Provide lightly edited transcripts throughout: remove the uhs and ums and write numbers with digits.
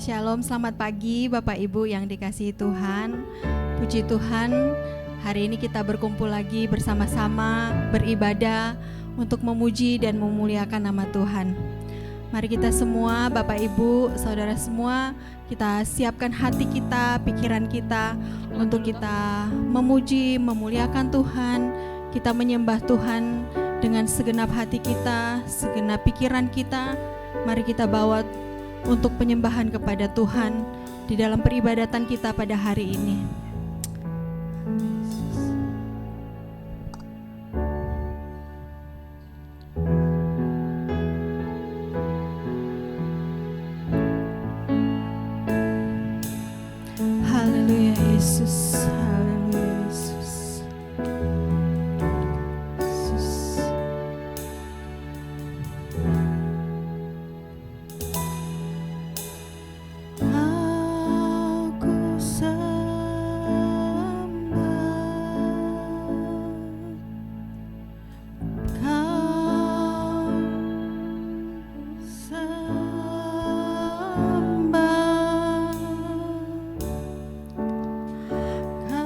Shalom, selamat pagi Bapak Ibu yang dikasihi Tuhan. Puji Tuhan, hari ini kita berkumpul lagi bersama-sama beribadah untuk memuji dan memuliakan nama Tuhan. Mari kita semua, Bapak Ibu, Saudara semua, kita siapkan hati kita, pikiran kita untuk kita memuji, memuliakan Tuhan. Kita menyembah Tuhan dengan segenap hati kita, segenap pikiran kita. Mari kita bawa untuk penyembahan kepada Tuhan di dalam peribadatan kita pada hari ini. Haleluya Yesus, haleluya Yesus. Kau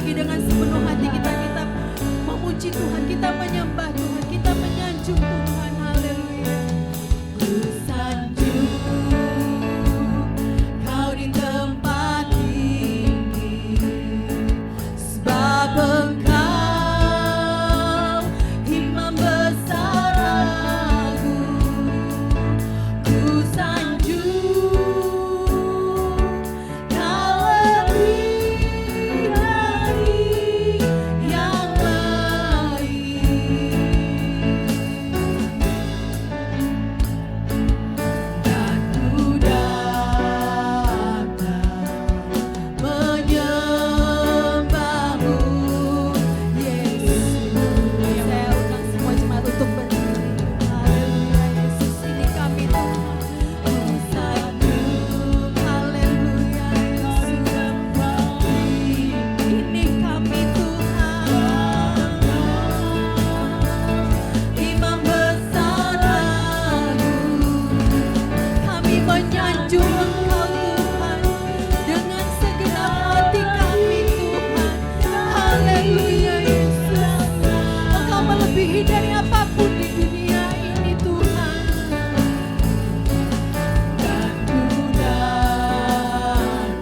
lagi dengan sepenuh hati kita memuji Tuhan, kita menyembah Tuhan, kita menyanjung Tuhan. Haleluya. Ku sanjung Kau di tempat tinggi, sebab Engkau imam besar aku. Ku sanjung Kau lebih dari yang lain, dan ku datang menyembahmu, Yesus. Saya undang semua jemaat untuk berdiri. Haleluya, Yesus, ini kami Tuhan. Ku sanjung, haleluya, Yesus. Ini kami Tuhan, imam besar aku. Kami menyanjung Engkau Tuhan dengan segenap hati kami Tuhan. Haleluya, Yesus. Engkau melebihi dari apapun di dunia ini Tuhan. Dan ku datang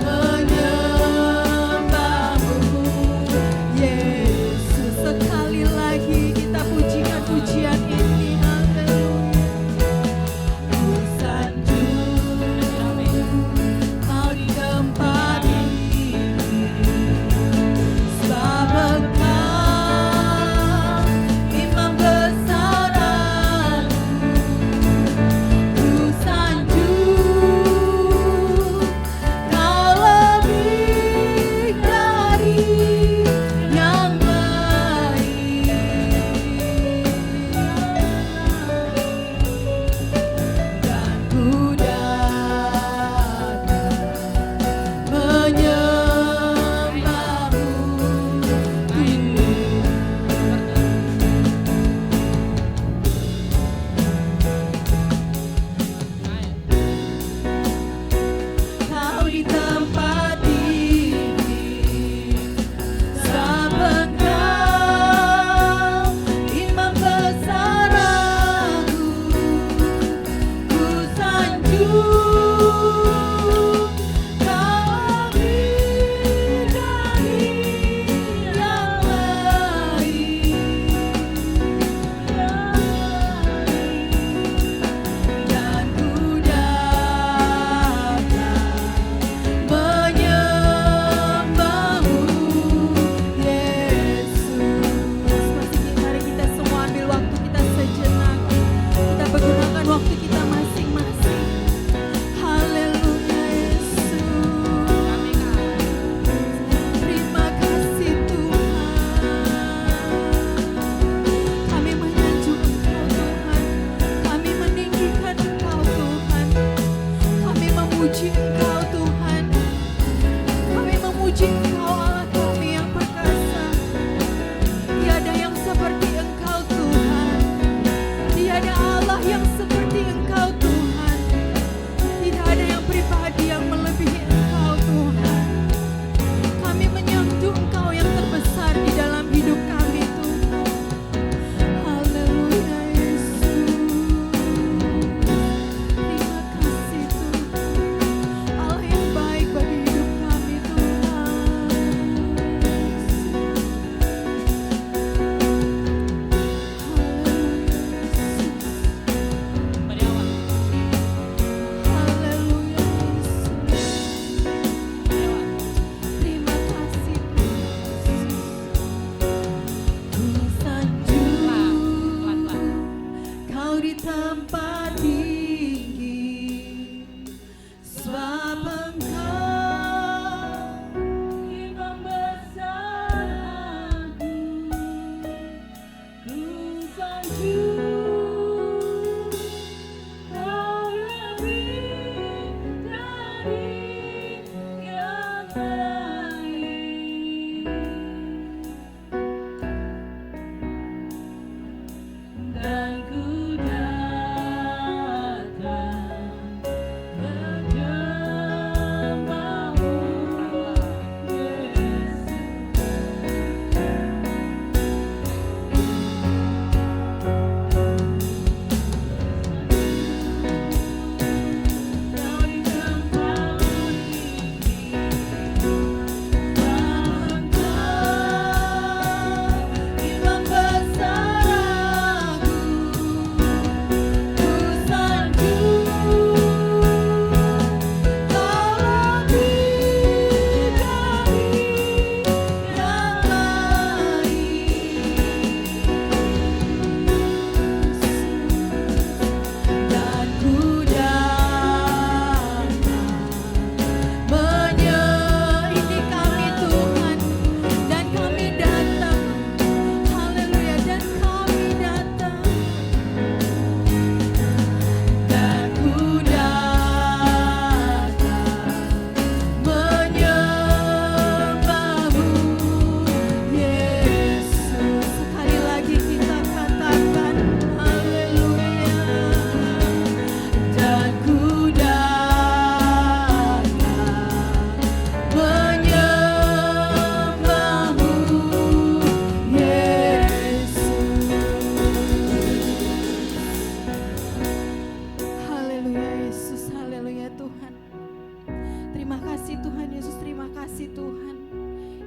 menyembahmu, Yesus. Sekali lagi kita pujikan pujian ini. Haleluya. Ku sanjung Kau di tempat tinggi, sebab Engkau imam besar aku. Ku sanjung Kau lebih dari yang lain, dan ku datang menyembahmu. Kau di tempat tinggi, sebab Engkau imam besar aku. Ku sanjung Kau lebih dari yang lain, dan ku datang menyembahmu, Yesus. Mari kita semua ambil waktu kita sejenak, kita pergunakan waktu kita masing-masing. Haleluya, Yesus. Terima kasih Tuhan. Kami menyanjung Engkau Tuhan, kami meninggikan Engkau Tuhan, kami memuji Engkau Tuhan, kami memuji Engkau Allah kami yang perkasa. Tiada yang seperti Engkau Tuhan, tiada Allah yang seperti Engkau Tuhan, tidak ada yang pribadi yang melebihi Engkau Tuhan. Kami menyembah Engkau yang terbesar di dalam hidup kami Tuhan. Haleluya, Yesus. Terima kasih Tuhan, Allah yang baik bagi hidup kami Tuhan.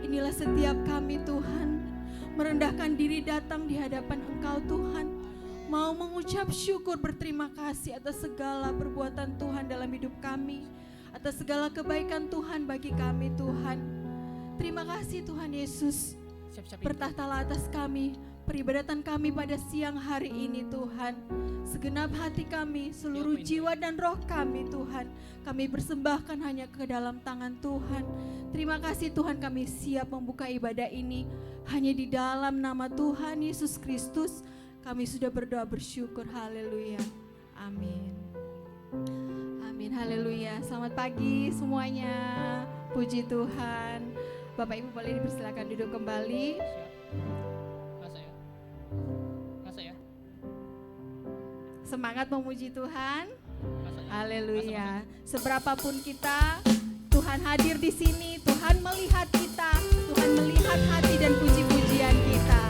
Inilah setiap kami Tuhan, merendahkan diri datang di hadapan Engkau Tuhan, mau mengucap syukur berterima kasih atas segala perbuatan Tuhan dalam hidup kami, atas segala kebaikan Tuhan bagi kami Tuhan. Terima kasih Tuhan Yesus, bertahtalah atas kami, peribadatan kami pada siang hari ini Tuhan. Segenap hati kami, seluruh jiwa dan roh kami Tuhan, kami persembahkan hanya ke dalam tangan Tuhan. Terima kasih Tuhan, kami siap membuka ibadah ini hanya di dalam nama Tuhan Yesus Kristus. Kami sudah berdoa bersyukur, haleluya, amin. Amin, haleluya. Selamat pagi semuanya, puji Tuhan. Bapak Ibu boleh dipersilakan duduk kembali. Semangat memuji Tuhan. Haleluya. Seberapapun kita, Tuhan hadir di sini, Tuhan melihat kita, Tuhan melihat hati dan puji-pujian kita.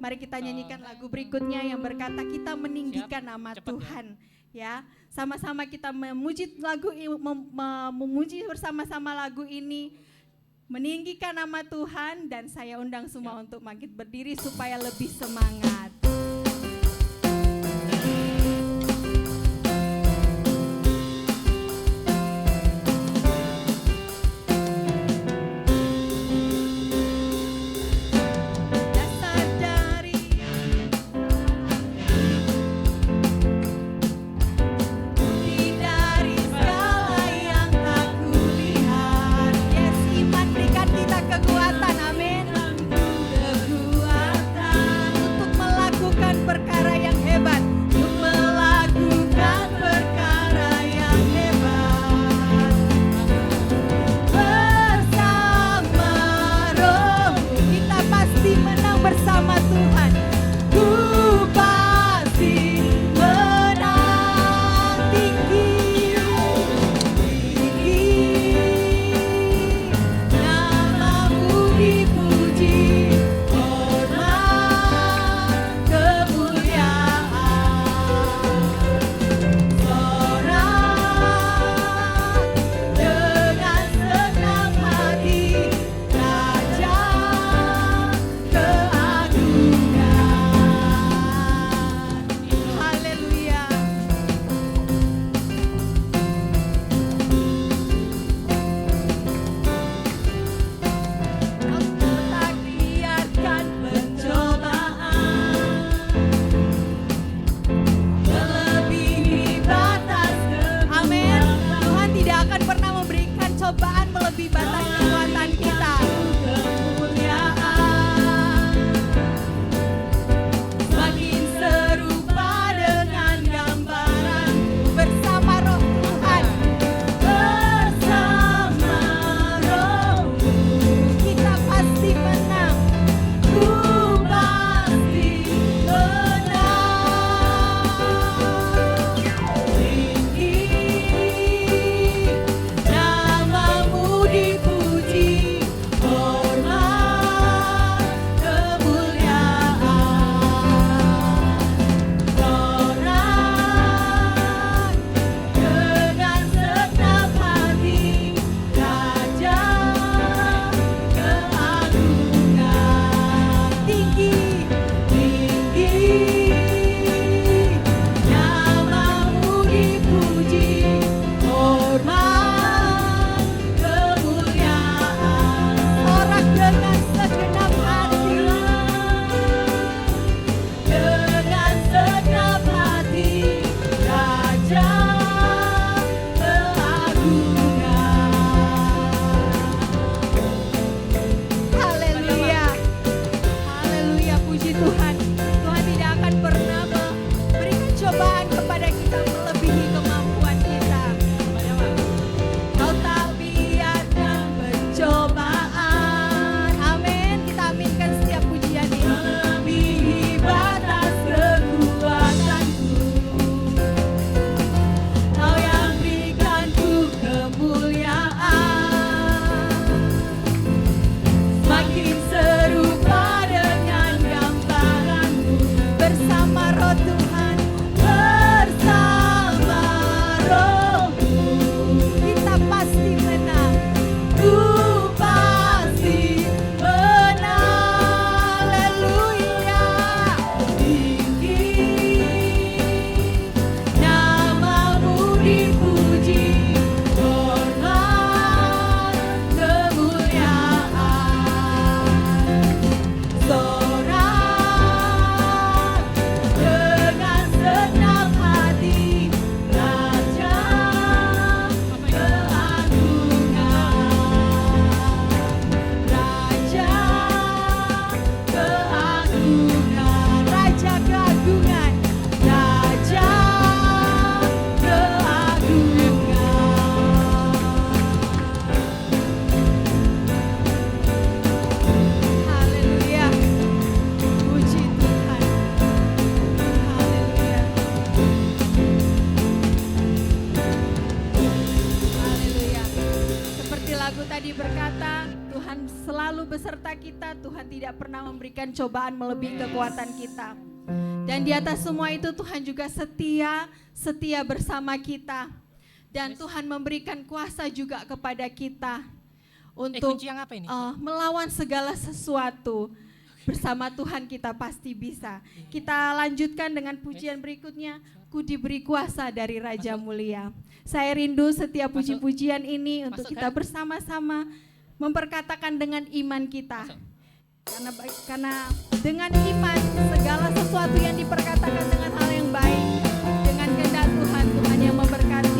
Mari kita nyanyikan lagu berikutnya yang berkata kita meninggikan nama Tuhan. Ya, sama-sama kita memuji memuji bersama-sama lagu ini, meninggikan nama Tuhan, dan saya undang semua untuk bangkit berdiri supaya lebih semangat. Dasar dari Tuhan tidak pernah memberikan cobaan melebihi kekuatan kita. Dan di atas semua itu Tuhan juga setia bersama kita. Dan Tuhan memberikan kuasa juga kepada kita untuk kunci yang apa ini? Melawan segala sesuatu. Bersama Tuhan kita pasti bisa. Kita lanjutkan dengan pujian berikutnya. Ku diberi kuasa dari Raja Mulia. Saya rindu setiap puji-pujian ini untuk kita bersama-sama memperkatakan dengan iman kita. Karena dengan iman segala sesuatu yang diperkatakan dengan hal yang baik. Dengan kehendak Tuhan, Tuhan yang memberkati.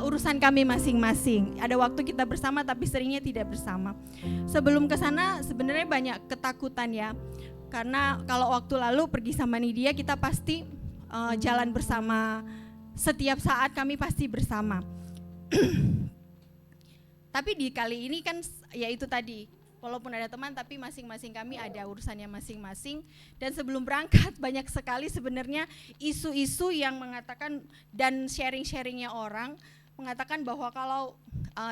Urusan kami masing-masing. Ada waktu kita bersama tapi seringnya tidak bersama. Sebelum ke sana sebenarnya banyak ketakutan ya. Karena kalau waktu lalu pergi sama Nidia kita pasti jalan bersama. Setiap saat kami pasti bersama. Tapi di kali ini kan ya itu tadi, walaupun ada teman tapi masing-masing kami ada urusannya masing-masing. Dan sebelum berangkat banyak sekali sebenarnya isu-isu yang mengatakan dan sharing-sharingnya orang mengatakan bahwa kalau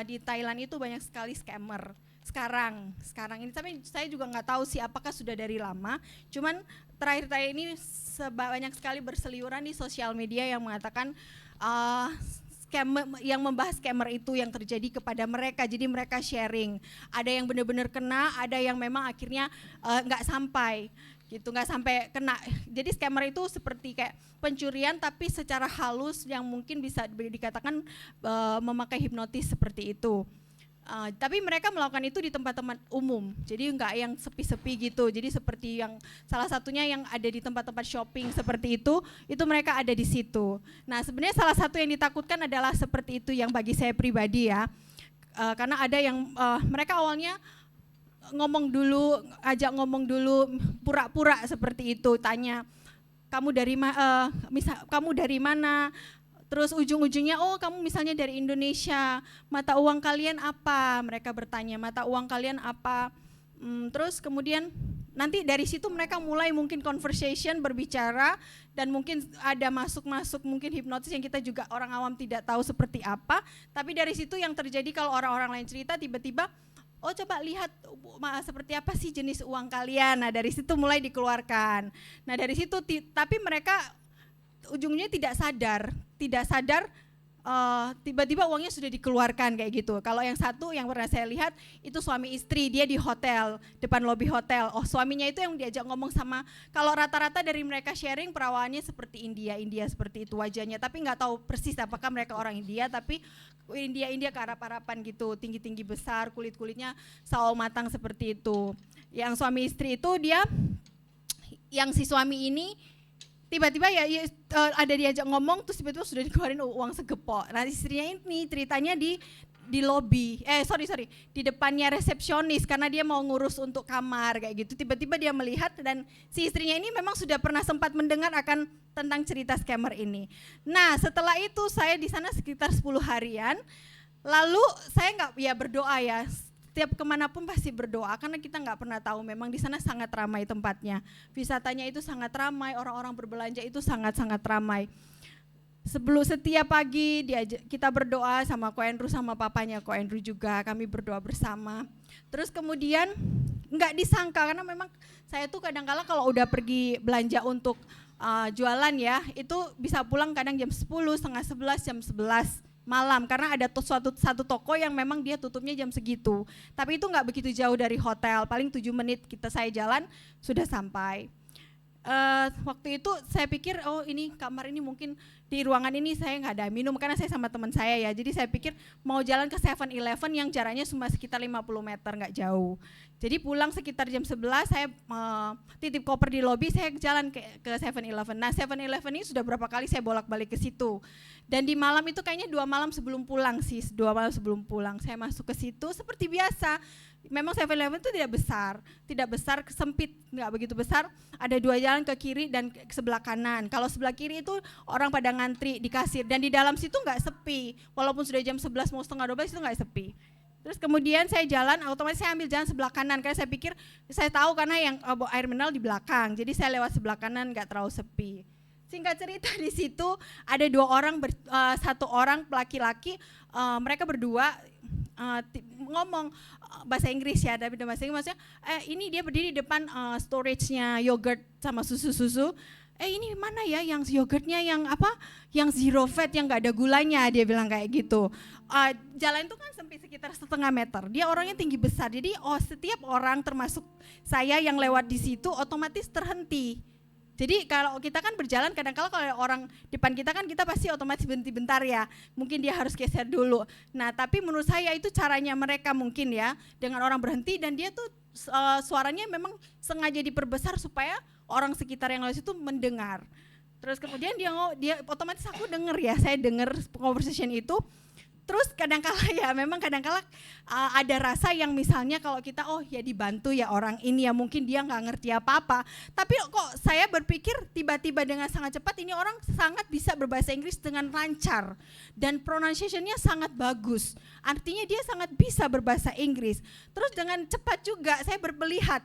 di Thailand itu banyak sekali scammer sekarang ini. Tapi saya juga nggak tahu sih apakah sudah dari lama. Cuman terakhir-terakhir ini banyak sekali berseliweran di sosial media yang mengatakan yang membahas scammer itu yang terjadi kepada mereka. Jadi mereka sharing. Ada yang benar-benar kena, ada yang memang akhirnya nggak sampai. Gitu, nggak sampai kena. Jadi scammer itu seperti kayak pencurian tapi secara halus yang mungkin bisa dikatakan memakai hipnotis seperti itu. Tapi mereka melakukan itu di tempat-tempat umum, jadi nggak yang sepi-sepi gitu. Jadi seperti yang salah satunya yang ada di tempat-tempat shopping seperti itu mereka ada di situ. Nah sebenarnya salah satu yang ditakutkan adalah seperti itu yang bagi saya pribadi ya, karena ada yang mereka awalnya ajak ngomong dulu, pura-pura seperti itu, tanya kamu dari mana? Terus ujung-ujungnya, oh kamu misalnya dari Indonesia, mata uang kalian apa? Mereka bertanya, mata uang kalian apa? Terus kemudian nanti dari situ mereka mulai mungkin conversation, berbicara, dan mungkin ada masuk-masuk mungkin hipnotis yang kita juga orang awam tidak tahu seperti apa. Tapi dari situ yang terjadi kalau orang-orang lain cerita tiba-tiba, oh coba lihat seperti apa sih jenis uang kalian. Nah dari situ mulai dikeluarkan. Nah dari situ tapi mereka ujungnya tidak sadar tiba-tiba uangnya sudah dikeluarkan kayak gitu. Kalau yang satu yang pernah saya lihat itu suami istri, dia di hotel, depan lobi hotel. Oh suaminya itu yang diajak ngomong sama, kalau rata-rata dari mereka sharing perawaannya seperti India seperti itu wajahnya, tapi nggak tahu persis apakah mereka orang India, tapi India ke Arab-Araban gitu, tinggi-tinggi besar, kulit-kulitnya sawo matang seperti itu. Yang suami istri itu yang si suami ini tiba-tiba ada diajak ngomong, terus tiba-tiba sudah dikeluarin uang segepok. Nah istrinya ini ceritanya di lobi, di depannya resepsionis karena dia mau ngurus untuk kamar kayak gitu. Tiba-tiba dia melihat dan si istrinya ini memang sudah pernah sempat mendengar akan tentang cerita scammer ini. Nah setelah itu saya di sana sekitar 10 harian, lalu saya berdoa ya. Setiap kemanapun pasti berdoa karena kita nggak pernah tahu, memang di sana sangat ramai tempatnya, wisatanya itu sangat ramai, orang-orang berbelanja itu sangat-sangat ramai. Setiap pagi kita berdoa sama Ko Andrew sama papanya Ko Andrew juga, kami berdoa bersama. Terus kemudian nggak disangka karena memang saya tuh kadang-kala kalau udah pergi belanja untuk jualan ya, itu bisa pulang kadang jam 10, setengah 11, jam 11 malam karena ada satu toko yang memang dia tutupnya jam segitu. Tapi itu nggak begitu jauh dari hotel, paling 7 menit saya jalan sudah sampai. Waktu itu saya pikir oh ini kamar ini mungkin di ruangan ini saya nggak ada minum karena saya sama teman saya ya. Jadi saya pikir mau jalan ke 7-Eleven yang jaraknya cuma sekitar 50 meter, nggak jauh. Jadi pulang sekitar jam 11 saya titip koper di lobi, saya jalan ke 7-Eleven. Nah 7-Eleven ini sudah berapa kali saya bolak-balik ke situ. Dan di malam itu kayaknya 2 malam sebelum pulang saya masuk ke situ seperti biasa. Memang 7-Eleven itu tidak besar, sempit, nggak begitu besar. Ada 2 jalan ke kiri dan ke sebelah kanan. Kalau sebelah kiri itu orang pada ngantri di kasir dan di dalam situ nggak sepi. Walaupun sudah jam 11 mau setengah 12 itu nggak sepi. Terus kemudian saya jalan, otomatis saya ambil jalan sebelah kanan karena saya pikir saya tahu karena yang air mineral di belakang. Jadi saya lewat sebelah kanan nggak terlalu sepi. Singkat cerita di situ ada 2 orang, 1 orang laki-laki, mereka berdua ngomong bahasa Inggris ya, tapi bahasa Inggris maksudnya ini dia berdiri di depan storage-nya yogurt sama susu-susu. Ini mana ya yang yogurtnya yang zero fat yang nggak ada gulanya, dia bilang kayak gitu. Jalan itu kan sempit sekitar setengah meter, dia orangnya tinggi besar, jadi setiap orang termasuk saya yang lewat di situ otomatis terhenti. Jadi kalau kita kan berjalan kadang-kala kalau orang depan kita kan kita pasti otomatis berhenti bentar ya, mungkin dia harus geser dulu. Nah tapi menurut saya itu caranya mereka mungkin ya, dengan orang berhenti dan dia tuh suaranya memang sengaja diperbesar supaya orang sekitar yang lewat situ mendengar. Terus kemudian dia otomatis aku dengar ya, saya dengar conversation itu. Terus kadang-kala ada rasa yang misalnya kalau kita ya dibantu ya orang ini ya, mungkin dia nggak ngerti apa-apa. Tapi kok saya berpikir tiba-tiba dengan sangat cepat ini orang sangat bisa berbahasa Inggris dengan lancar dan pronunciation-nya sangat bagus. Artinya dia sangat bisa berbahasa Inggris. Terus dengan cepat juga saya melihat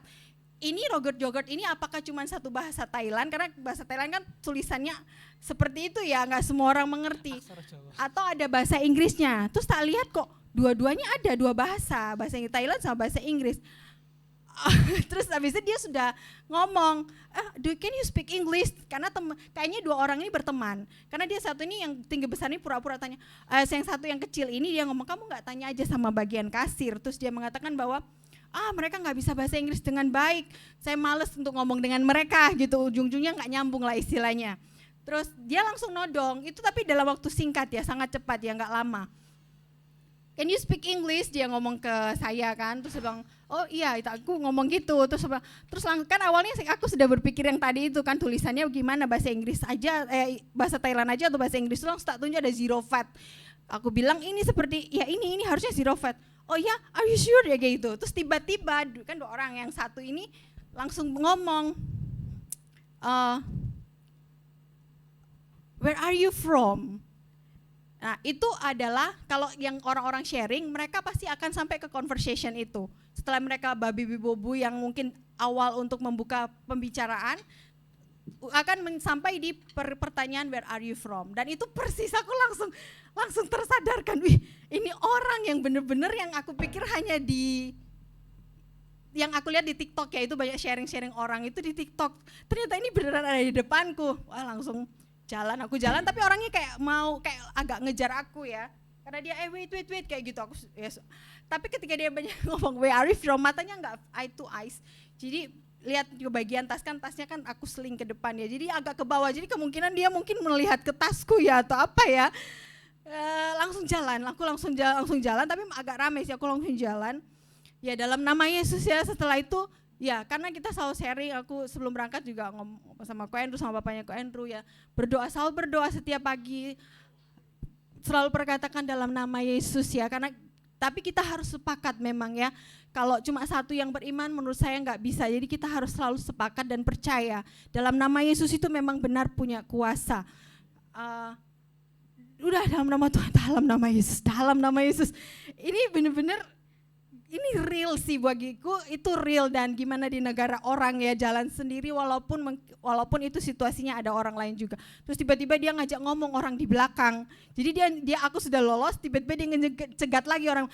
ini yogurt ini apakah cuma satu bahasa Thailand, karena bahasa Thailand kan tulisannya seperti itu ya, nggak semua orang mengerti, atau ada bahasa Inggrisnya. Terus tak lihat kok dua-duanya ada 2 bahasa Thailand sama bahasa Inggris. Terus habis itu dia sudah ngomong, can you speak English? Karena kayaknya 2 orang ini berteman, karena dia satu ini yang tinggi besar ini pura-pura tanya, yang satu yang kecil ini dia ngomong, kamu nggak tanya aja sama bagian kasir. Terus dia mengatakan bahwa mereka nggak bisa bahasa Inggris dengan baik, saya males untuk ngomong dengan mereka gitu, ujung-ujungnya nggak nyambung lah istilahnya. Terus dia langsung nodong, itu tapi dalam waktu singkat ya, sangat cepat ya, nggak lama. Can you speak English? Dia ngomong ke saya kan, terus dia bilang, oh iya itu aku ngomong gitu, terus kan awalnya aku sudah berpikir yang tadi itu kan tulisannya gimana, bahasa Inggris aja, bahasa Thailand aja atau bahasa Inggris, langsung tak tunjuk ada zero fat. Aku bilang ini seperti, ya ini harusnya zero fat. Oh ya, are you sure ya kayak gitu. Terus tiba-tiba kan 2 orang, yang satu ini langsung ngomong, where are you from? Nah itu adalah kalau yang orang-orang sharing, mereka pasti akan sampai ke conversation itu. Setelah mereka babi bobu yang mungkin awal untuk membuka pembicaraan, akan sampai di pertanyaan where are you from. Dan itu persis aku langsung tersadarkan, wih ini orang yang benar-benar yang aku pikir hanya yang aku lihat di TikTok ya, itu banyak sharing-sharing orang itu di TikTok. Ternyata ini beneran ada di depanku. Wah langsung aku jalan tapi orangnya kayak agak ngejar aku ya. Karena dia wait kayak gitu aku ya. Tapi ketika dia banyak ngomong where are you from, matanya enggak eye to eyes. Jadi lihat di bagian tasnya kan aku seling ke depan ya. Jadi agak ke bawah. Jadi kemungkinan dia mungkin melihat ke tasku ya atau apa ya. Aku langsung jalan tapi agak ramai sih, aku langsung jalan. Ya dalam nama Yesus ya. Setelah itu ya karena kita selalu sharing, aku sebelum berangkat juga ngomong sama Ko Andrew, sama bapaknya Ko Andrew ya, selalu berdoa setiap pagi, selalu perkatakan dalam nama Yesus ya, karena tapi kita harus sepakat memang ya, kalau cuma satu yang beriman menurut saya nggak bisa, jadi kita harus selalu sepakat dan percaya dalam nama Yesus itu memang benar punya kuasa. Udah dalam nama Tuhan, dalam nama Yesus, ini benar-benar ini real sih bagiku, itu real. Dan gimana di negara orang ya jalan sendiri walaupun itu situasinya ada orang lain juga. Terus tiba-tiba dia ngajak ngomong orang di belakang. Jadi dia aku sudah lolos, tiba-tiba dia ngecegat lagi orang.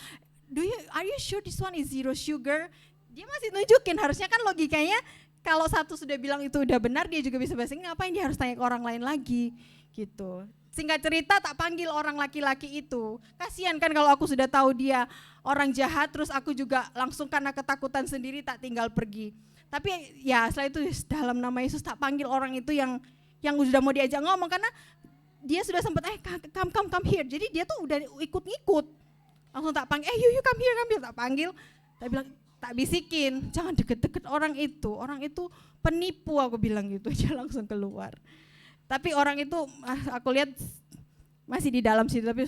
Are you sure this one is zero sugar? Dia masih nunjukin, harusnya kan logikanya kalau satu sudah bilang itu udah benar, dia juga bisa bahasa Inggris, ngapain dia harus tanya ke orang lain lagi gitu. Singkat cerita tak panggil orang laki-laki itu. Kasihan kan kalau aku sudah tahu dia orang jahat, terus aku juga langsung karena ketakutan sendiri tak tinggal pergi. Tapi ya setelah itu dalam nama Yesus tak panggil orang itu yang sudah mau diajak ngomong, karena dia sudah sempat come here. Jadi dia tuh udah ikut-ikut. Langsung tak panggil, you come here, tak panggil. Tak bilang, tak bisikin, jangan deket-deket orang itu penipu, aku bilang gitu aja, langsung keluar. Tapi orang itu aku lihat masih di dalam situ, tapi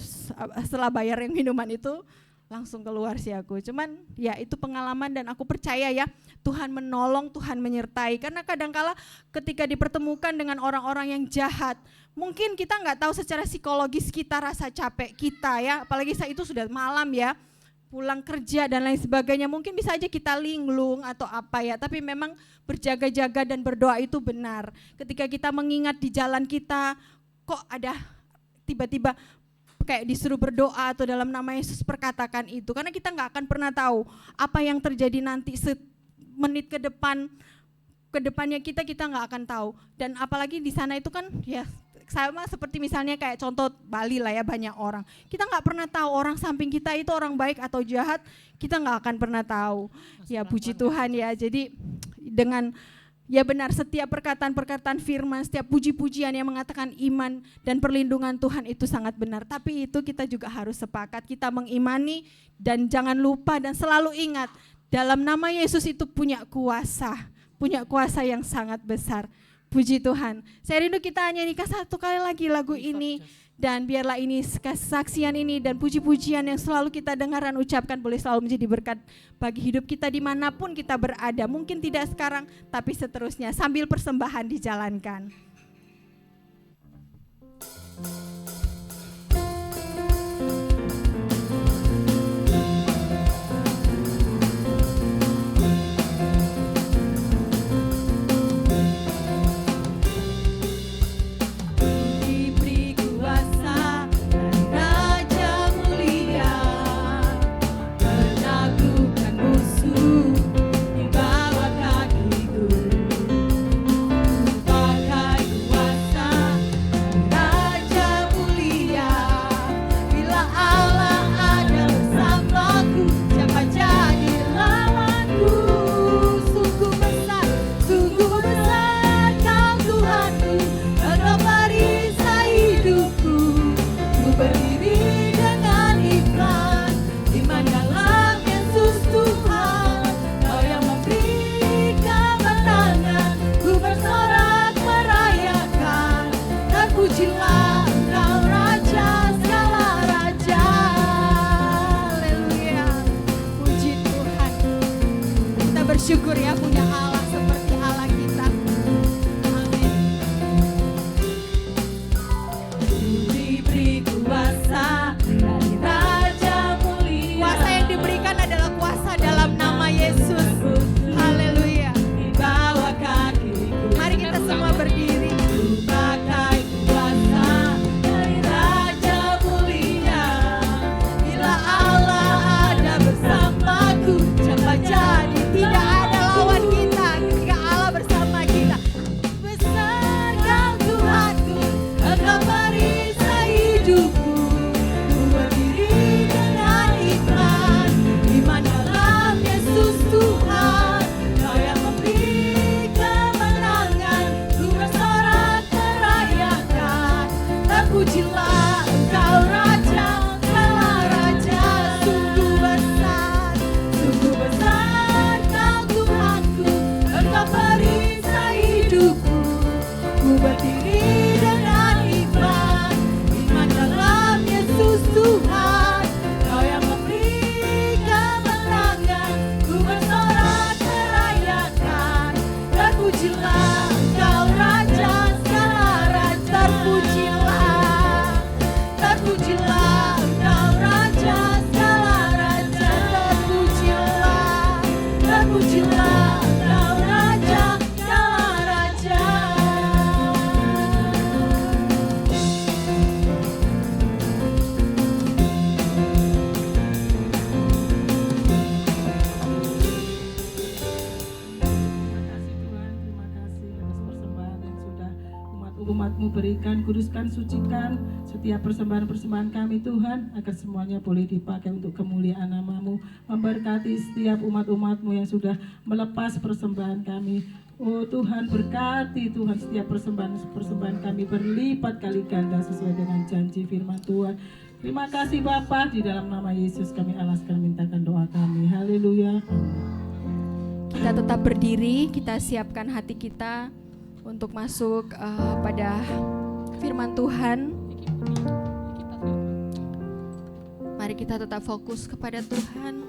setelah bayar yang minuman itu langsung keluar sih aku. Cuman ya itu pengalaman dan aku percaya ya Tuhan menolong, Tuhan menyertai. Karena kadangkala ketika dipertemukan dengan orang-orang yang jahat, mungkin kita nggak tahu secara psikologis kita rasa capek kita ya, apalagi saat itu sudah malam ya, pulang kerja dan lain sebagainya, mungkin bisa aja kita linglung atau apa ya, tapi memang berjaga-jaga dan berdoa itu benar. Ketika kita mengingat di jalan kita, kok ada tiba-tiba kayak disuruh berdoa atau dalam nama Yesus perkatakan itu, karena kita nggak akan pernah tahu apa yang terjadi nanti menit ke depannya kita nggak akan tahu. Dan apalagi di sana itu kan ya sama seperti misalnya kayak contoh Bali lah ya, banyak orang. Kita nggak pernah tahu orang samping kita itu orang baik atau jahat, kita nggak akan pernah tahu. Ya puji Tuhan ya, jadi dengan ya benar setiap perkataan-perkataan firman, setiap puji-pujian yang mengatakan iman dan perlindungan Tuhan itu sangat benar. Tapi itu kita juga harus sepakat, kita mengimani dan jangan lupa dan selalu ingat dalam nama Yesus itu punya kuasa yang sangat besar. Puji Tuhan. Saya rindu kita nyanyikan satu kali lagi lagu ini, dan biarlah ini kesaksian ini dan puji-pujian yang selalu kita dengar dan ucapkan boleh selalu menjadi berkat bagi hidup kita dimanapun kita berada. Mungkin tidak sekarang tapi seterusnya sambil persembahan dijalankan. Syukur ya punya Allah seperti Allah kita. Amin. Yesus Tuhan, Kau yang memberi kemenangan, ku bersorak-merayakan. Terpujilah Engkau Raja segala raja, terpujilah, terpujilah Engkau Raja segala raja, terpujilah, terpujilah Engkau Raja segala raja. Terima kasih Tuhan, terima kasih atas persembahan yang sudah umat-Mu berikan. Kuduskan, sucikan setiap persembahan-persembahan kami Tuhan, agar semuanya boleh dipakai untuk kemuliaan nama-Mu. Memberkati setiap umat-umat-Mu yang sudah melepas persembahan kami. Oh Tuhan, berkati Tuhan setiap persembahan kami berlipat kali ganda sesuai dengan janji firman Tuhan. Terima kasih Bapa, di dalam nama Yesus kami alaskan mintakan doa kami. Haleluya. Kita tetap berdiri, kita siapkan hati kita untuk masuk pada firman Tuhan. Mari kita tetap fokus kepada Tuhan.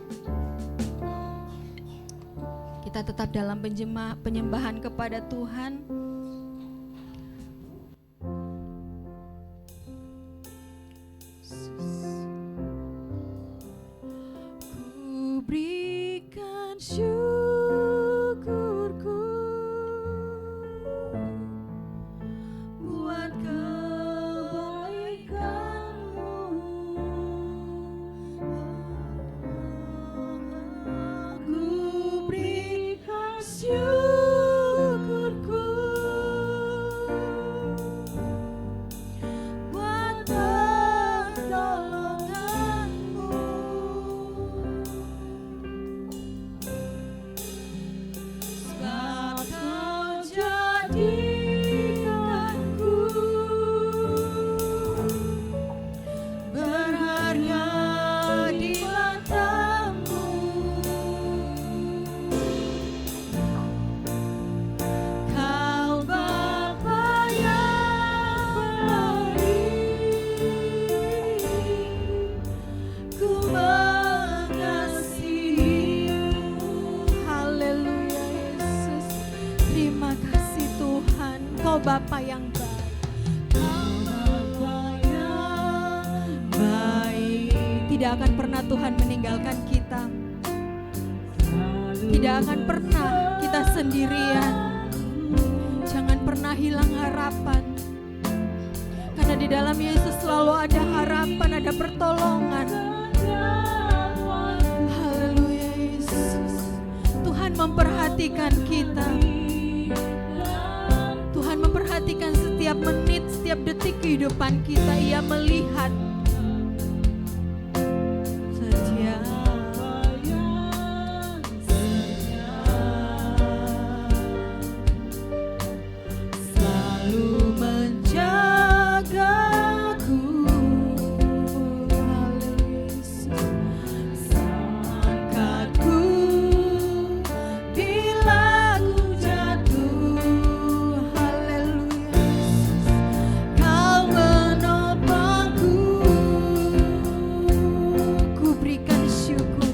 Kita tetap dalam penyembahan kepada Tuhan. Ku berikan syukurku buat kebaikan-Mu. Ku berikan syukurku buat pertolongan-Mu. Sebab Kau jadikanku berharga di mata-Mu. Kau Bapa yang baik, ku mengasihi-Mu. Haleluya Yesus, terima kasih Tuhan, Kau Bapa yang baik. Kau Bapa yang baik, tidak akan pernah Tuhan meninggalkan kita. Tidak akan pernah kita sendirian. Jangan pernah hilang harapan. Karena di dalam Yesus selalu ada harapan, ada pertolongan. Haleluya Yesus. Tuhan memperhatikan kita. Tuhan memperhatikan setiap menit, setiap detik kehidupan kita. Ia melihat setiap selalu menjagaku. Haleluya Yesus. Angkatku bila ku jatuh. Haleluya Yesus. Kau menopangku. Ku berikan syukur.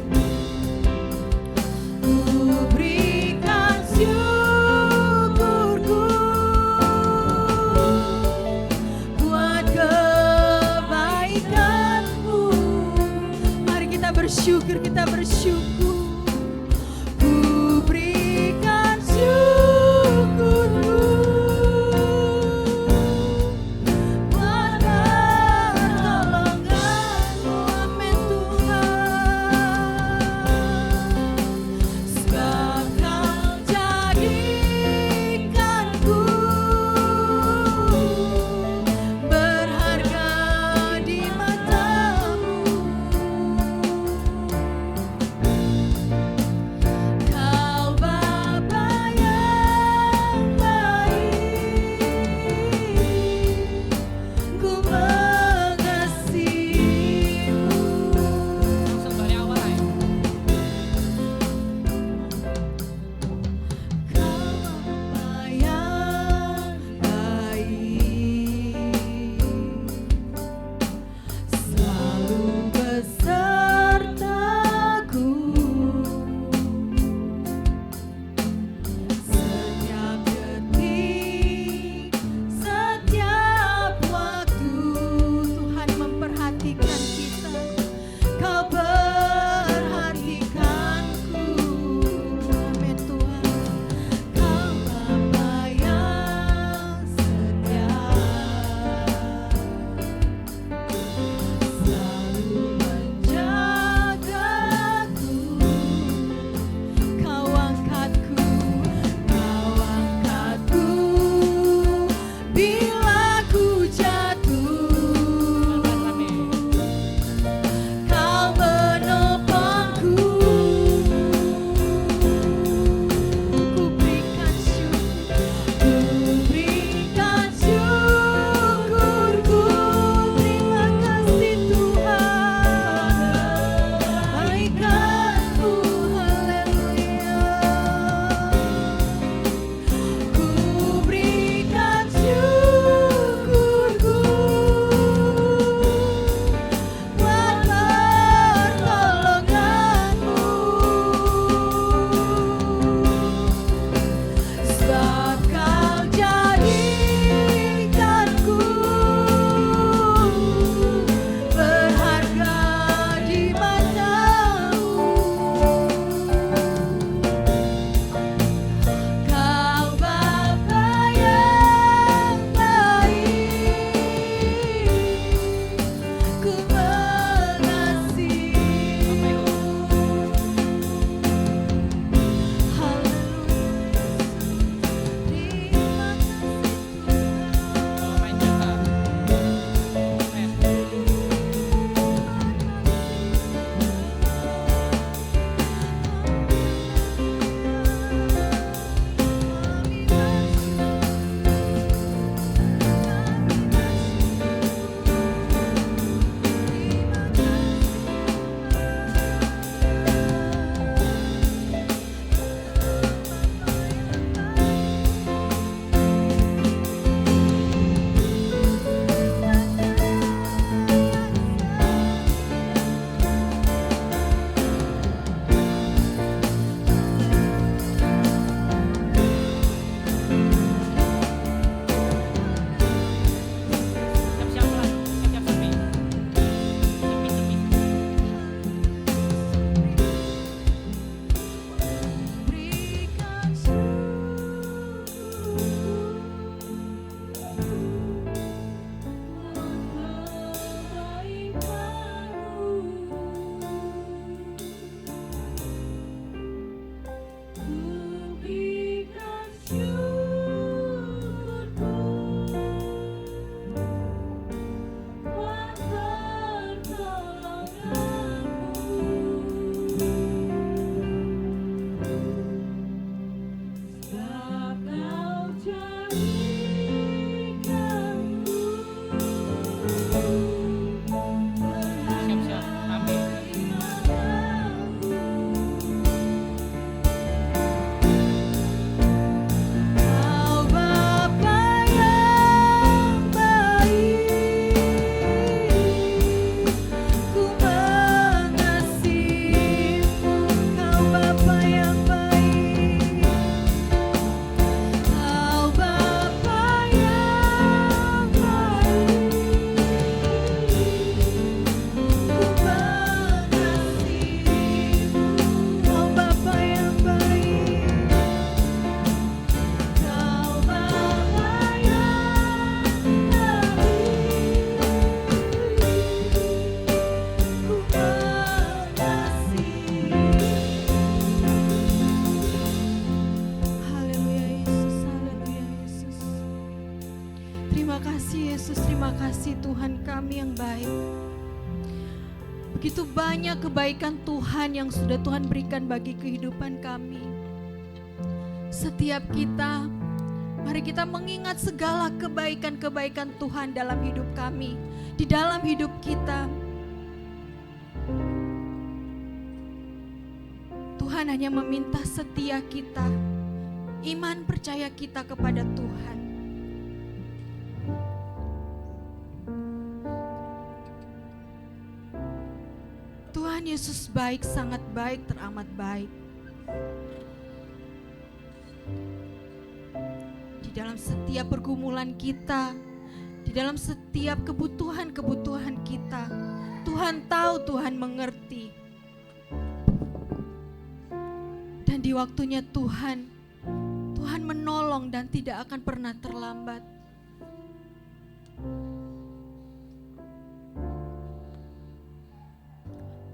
Ku berikan syukurku buat kebaikan-Mu. Mari kita bersyukur, kita bersyukur. Ku berikan syukurku buat pertolongan-Mu. Amin Tuhan. Sebab Kau jadikanku berharga di mata-Mu. kasih Tuhan kami yang baik. Begitu banyak kebaikan Tuhan yang sudah Tuhan berikan bagi kehidupan kami. Setiap kita, mari kita mengingat segala kebaikan-kebaikan Tuhan dalam hidup kami, di dalam hidup kita. Tuhan hanya meminta setia kita, iman percaya kita kepada Tuhan. Tuhan Yesus baik, sangat baik, teramat baik. Di dalam setiap pergumulan kita, di dalam setiap kebutuhan-kebutuhan kita, Tuhan tahu, Tuhan mengerti. Dan di waktunya Tuhan menolong dan tidak akan pernah terlambat.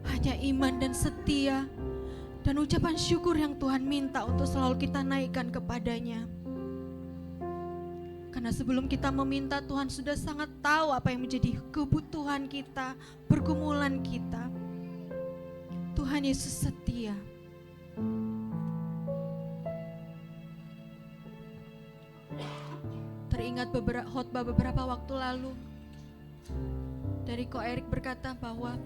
Hanya iman dan setia dan ucapan syukur yang Tuhan minta untuk selalu kita naikkan kepadanya. Karena sebelum kita meminta, Tuhan sudah sangat tahu apa yang menjadi kebutuhan kita, pergumulan kita. Tuhan Yesus setia. Teringat khotbah beberapa waktu lalu dari Ko Erik berkata bahwa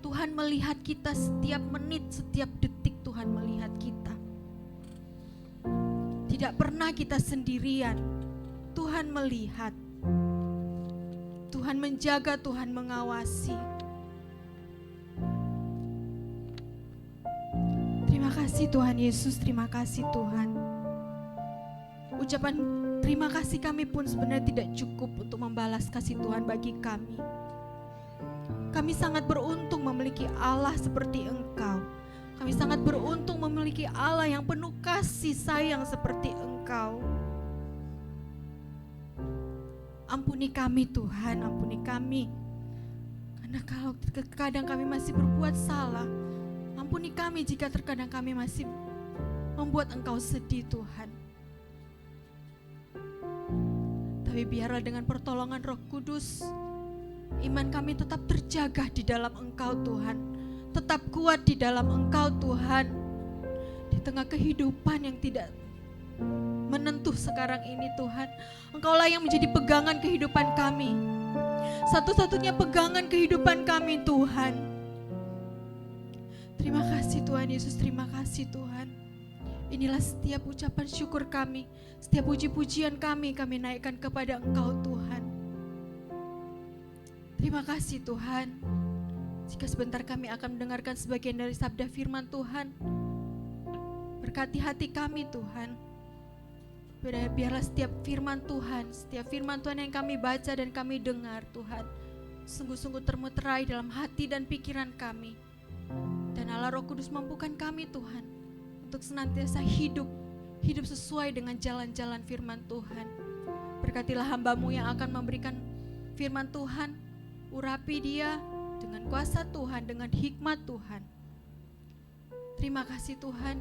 Tuhan melihat kita setiap menit, setiap detik. Tuhan melihat kita. Tidak pernah kita sendirian. Tuhan melihat. Tuhan menjaga, Tuhan mengawasi. Terima kasih Tuhan Yesus, terima kasih Tuhan. Ucapan terima kasih kami pun sebenarnya tidak cukup untuk membalas kasih Tuhan bagi kami. Kami sangat beruntung memiliki Allah seperti Engkau. Kami sangat beruntung memiliki Allah yang penuh kasih sayang seperti Engkau. Ampuni kami Tuhan, ampuni kami. Karena kalau terkadang kami masih berbuat salah, ampuni kami jika terkadang kami masih membuat Engkau sedih Tuhan. Tapi biarlah dengan pertolongan Roh Kudus, iman kami tetap terjaga di dalam Engkau Tuhan. Tetap kuat di dalam Engkau Tuhan. Di tengah kehidupan yang tidak menentu sekarang ini Tuhan, Engkaulah yang menjadi pegangan kehidupan kami. Satu-satunya pegangan kehidupan kami Tuhan. Terima kasih Tuhan Yesus, terima kasih Tuhan. Inilah setiap ucapan syukur kami, setiap puji-pujian kami naikkan kepada Engkau Tuhan. Terima kasih Tuhan. Jika sebentar kami akan mendengarkan sebagian dari sabda firman Tuhan, berkati hati kami Tuhan. Biarlah setiap firman Tuhan yang kami baca dan kami dengar Tuhan, sungguh-sungguh termeterai dalam hati dan pikiran kami. Dan Allah Roh Kudus mampukan kami Tuhan, untuk senantiasa hidup sesuai dengan jalan-jalan firman Tuhan. Berkatilah hamba-Mu yang akan memberikan firman Tuhan, urapi dia dengan kuasa Tuhan, dengan hikmat Tuhan. Terima kasih Tuhan,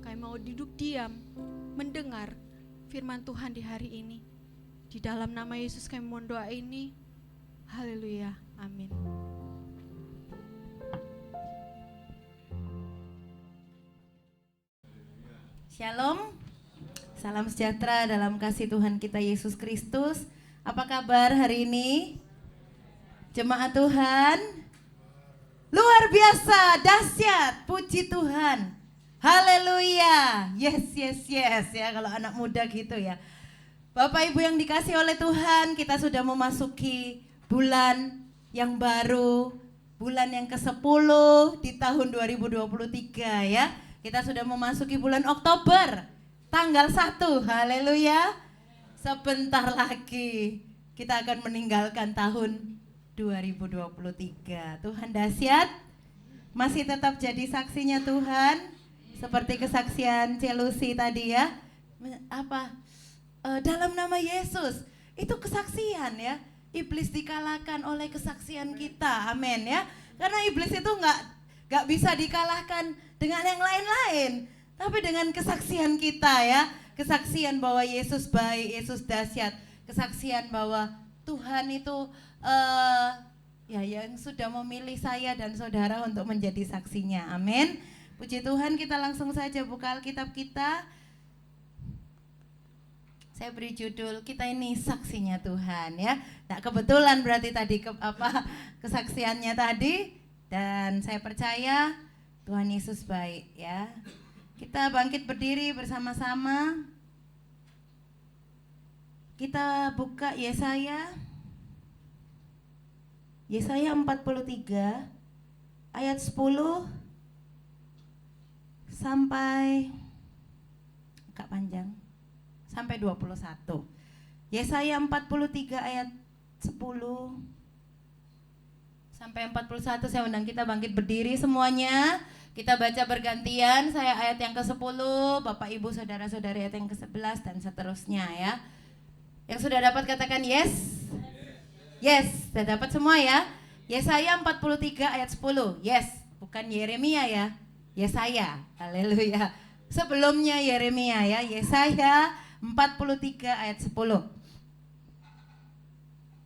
kami mau duduk diam, mendengar firman Tuhan di hari ini. Di dalam nama Yesus kami mohon doa ini, haleluya, amin. Shalom, salam sejahtera dalam kasih Tuhan kita Yesus Kristus. Apa kabar hari ini? Jemaat Tuhan, luar biasa, dahsyat, puji Tuhan. Haleluya, yes ya kalau anak muda gitu ya. Bapak Ibu yang dikasih oleh Tuhan, kita sudah memasuki bulan yang baru, bulan yang ke-10 di tahun 2023 ya. Kita sudah memasuki bulan Oktober, tanggal 1, haleluya. Sebentar lagi kita akan meninggalkan tahun 2023. Tuhan dahsyat, masih tetap jadi saksinya Tuhan. Seperti kesaksian Celusi tadi ya. Dalam nama Yesus, itu kesaksian ya. Iblis dikalahkan oleh kesaksian kita, amin ya. Karena iblis itu nggak bisa dikalahkan dengan yang lain-lain, tapi dengan kesaksian kita ya. Kesaksian bahwa Yesus baik, Yesus dahsyat. Kesaksian bahwa Tuhan itu ya yang sudah memilih saya dan saudara untuk menjadi saksinya. Amin. Puji Tuhan, kita langsung saja buka Alkitab kita. Saya beri judul kita ini saksinya Tuhan ya. Nah, kebetulan berarti tadi kesaksiannya tadi, dan saya percaya Tuhan Yesus baik ya. Kita bangkit berdiri bersama-sama. Kita buka Yesaya 43 ayat 10 sampai agak panjang sampai 21. Yesaya 43 ayat 10 sampai 41. Saya undang kita bangkit berdiri semuanya. Kita baca bergantian. Saya ayat yang ke-10, Bapak Ibu Saudara-saudari ayat yang ke-11 dan seterusnya ya. Yang sudah dapat katakan yes. Yes, sudah dapat semua ya. Yesaya 43 ayat 10. Yes, bukan Yeremia ya. Yesaya. Haleluya. Sebelumnya Yeremia ya. Yesaya 43 ayat 10.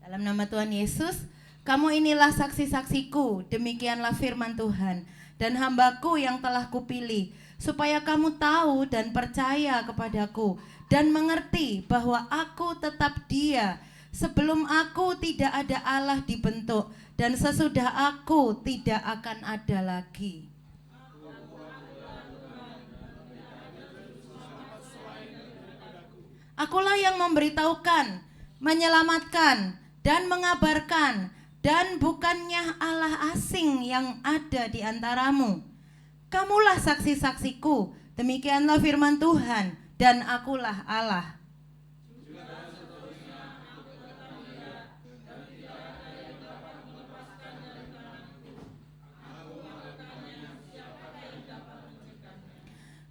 Dalam nama Tuhan Yesus, kamu inilah saksi-saksiku, demikianlah firman Tuhan, dan hambaku yang telah kupilih, supaya kamu tahu dan percaya kepadaku, dan mengerti bahwa aku tetap Dia. Sebelum aku tidak ada Allah dibentuk, dan sesudah aku tidak akan ada lagi. Akulah yang memberitahukan, menyelamatkan, dan mengabarkan, dan bukannya Allah asing yang ada di antaramu. Kamulah saksi-saksiku, demikianlah firman Tuhan, dan akulah Allah.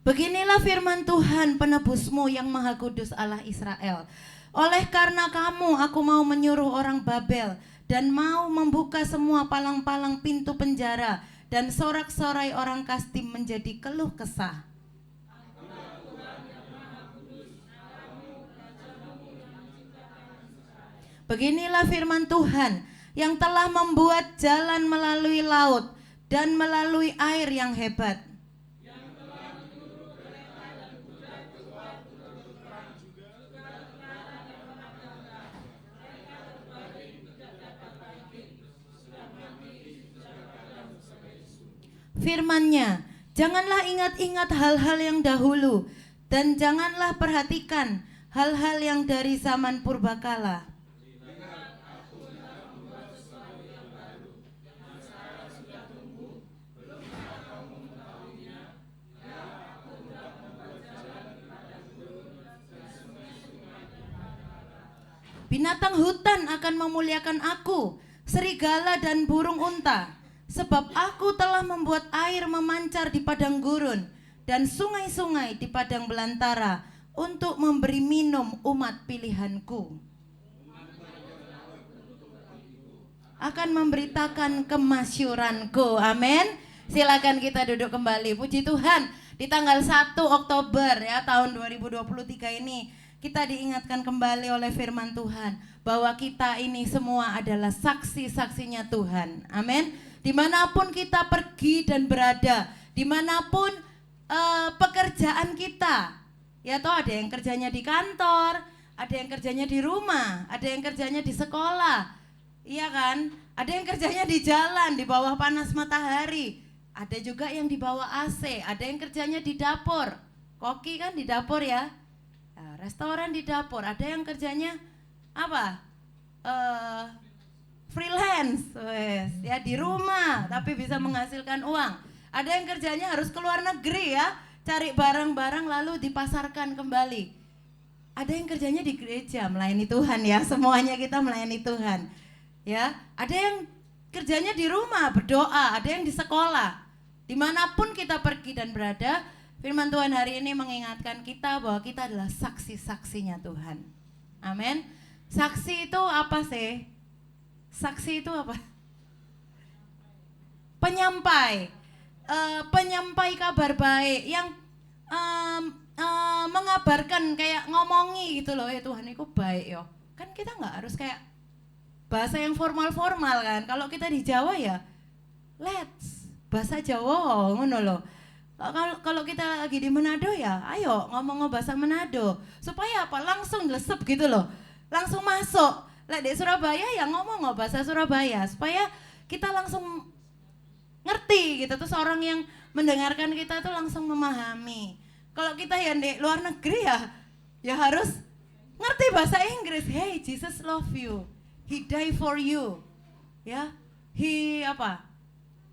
Beginilah firman Tuhan penebusmu yang Maha Kudus Allah Israel. Oleh karena kamu aku mau menyuruh orang Babel dan mau membuka semua palang-palang pintu penjara dan sorak-sorai orang Kasdim menjadi keluh kesah. Beginilah firman Tuhan yang telah membuat jalan melalui laut dan melalui air yang hebat. Firman-Nya, janganlah ingat-ingat hal-hal yang dahulu, dan janganlah perhatikan hal-hal yang dari zaman purbakala. Binatang hutan akan memuliakan aku, serigala dan burung unta. Sebab aku telah membuat air memancar di padang gurun dan sungai-sungai di padang belantara untuk memberi minum umat pilihanku. Akan memberitakan kemasyuranku. Amin. Silakan kita duduk kembali. Puji Tuhan, di tanggal 1 Oktober ya tahun 2023 ini kita diingatkan kembali oleh firman Tuhan bahwa kita ini semua adalah saksi-saksinya Tuhan. Amin. Dimanapun kita pergi dan berada, dimanapun pekerjaan kita, ya toh ada yang kerjanya di kantor, ada yang kerjanya di rumah, ada yang kerjanya di sekolah, iya kan? Ada yang kerjanya di jalan, di bawah panas matahari, ada juga yang di bawah AC, ada yang kerjanya di dapur, koki kan di dapur ya, restoran di dapur, ada yang kerjanya apa? Freelance, ya di rumah tapi bisa menghasilkan uang. Ada yang kerjanya harus keluar negeri ya, cari barang-barang lalu dipasarkan kembali. Ada yang kerjanya di gereja melayani Tuhan ya, semuanya kita melayani Tuhan. Ya, ada yang kerjanya di rumah berdoa, ada yang di sekolah. Dimanapun kita pergi dan berada, firman Tuhan hari ini mengingatkan kita bahwa kita adalah saksi-saksinya Tuhan. Amin. Saksi itu apa sih? Saksi itu apa? Penyampai, penyampai kabar baik yang mengabarkan kayak ngomongi gitu loh, ya Tuhan itu baik yo. Kan kita nggak harus kayak bahasa yang formal-formal kan. Kalau kita di Jawa ya let's bahasa Jawa ngono loh. Kalau kita lagi di Manado ya, ayo ngomong bahasa Manado. Supaya apa? Langsung lesep gitu loh. Langsung masuk. Lah di Surabaya ya ngomong bahasa Surabaya supaya kita langsung ngerti gitu. Terus orang yang mendengarkan kita tuh langsung memahami. Kalau kita yang di luar negeri ya harus ngerti bahasa Inggris. Hey, Jesus love you. He die for you. Ya. He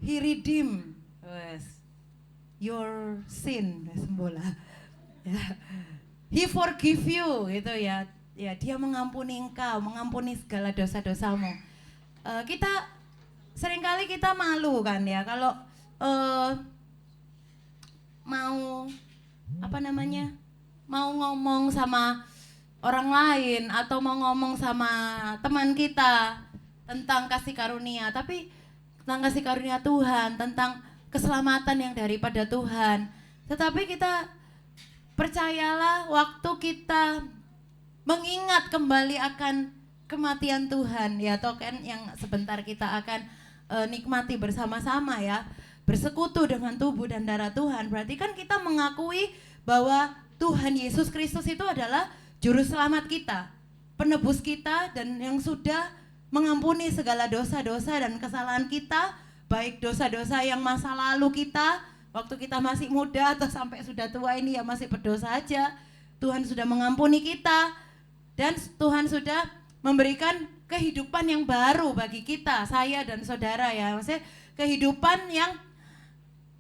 redeem your sin, sembola. Ya. He forgive you gitu ya. Ya, dia mengampuni engkau, mengampuni segala dosa-dosamu. Kita seringkali kita malu kan ya kalau mau ngomong sama orang lain atau mau ngomong sama teman kita tentang kasih karunia, tapi tentang kasih karunia Tuhan, tentang keselamatan yang daripada Tuhan. Tetapi kita percayalah, waktu kita mengingat kembali akan kematian Tuhan ya, token yang sebentar kita akan nikmati bersama-sama ya, bersekutu dengan tubuh dan darah Tuhan. Berarti kan kita mengakui bahwa Tuhan Yesus Kristus itu adalah juru selamat kita, penebus kita, dan yang sudah mengampuni segala dosa-dosa dan kesalahan kita, baik dosa-dosa yang masa lalu kita, waktu kita masih muda atau sampai sudah tua ini ya masih berdosa aja. Tuhan sudah mengampuni kita dan Tuhan sudah memberikan kehidupan yang baru bagi kita, saya dan saudara ya. Maksudnya kehidupan yang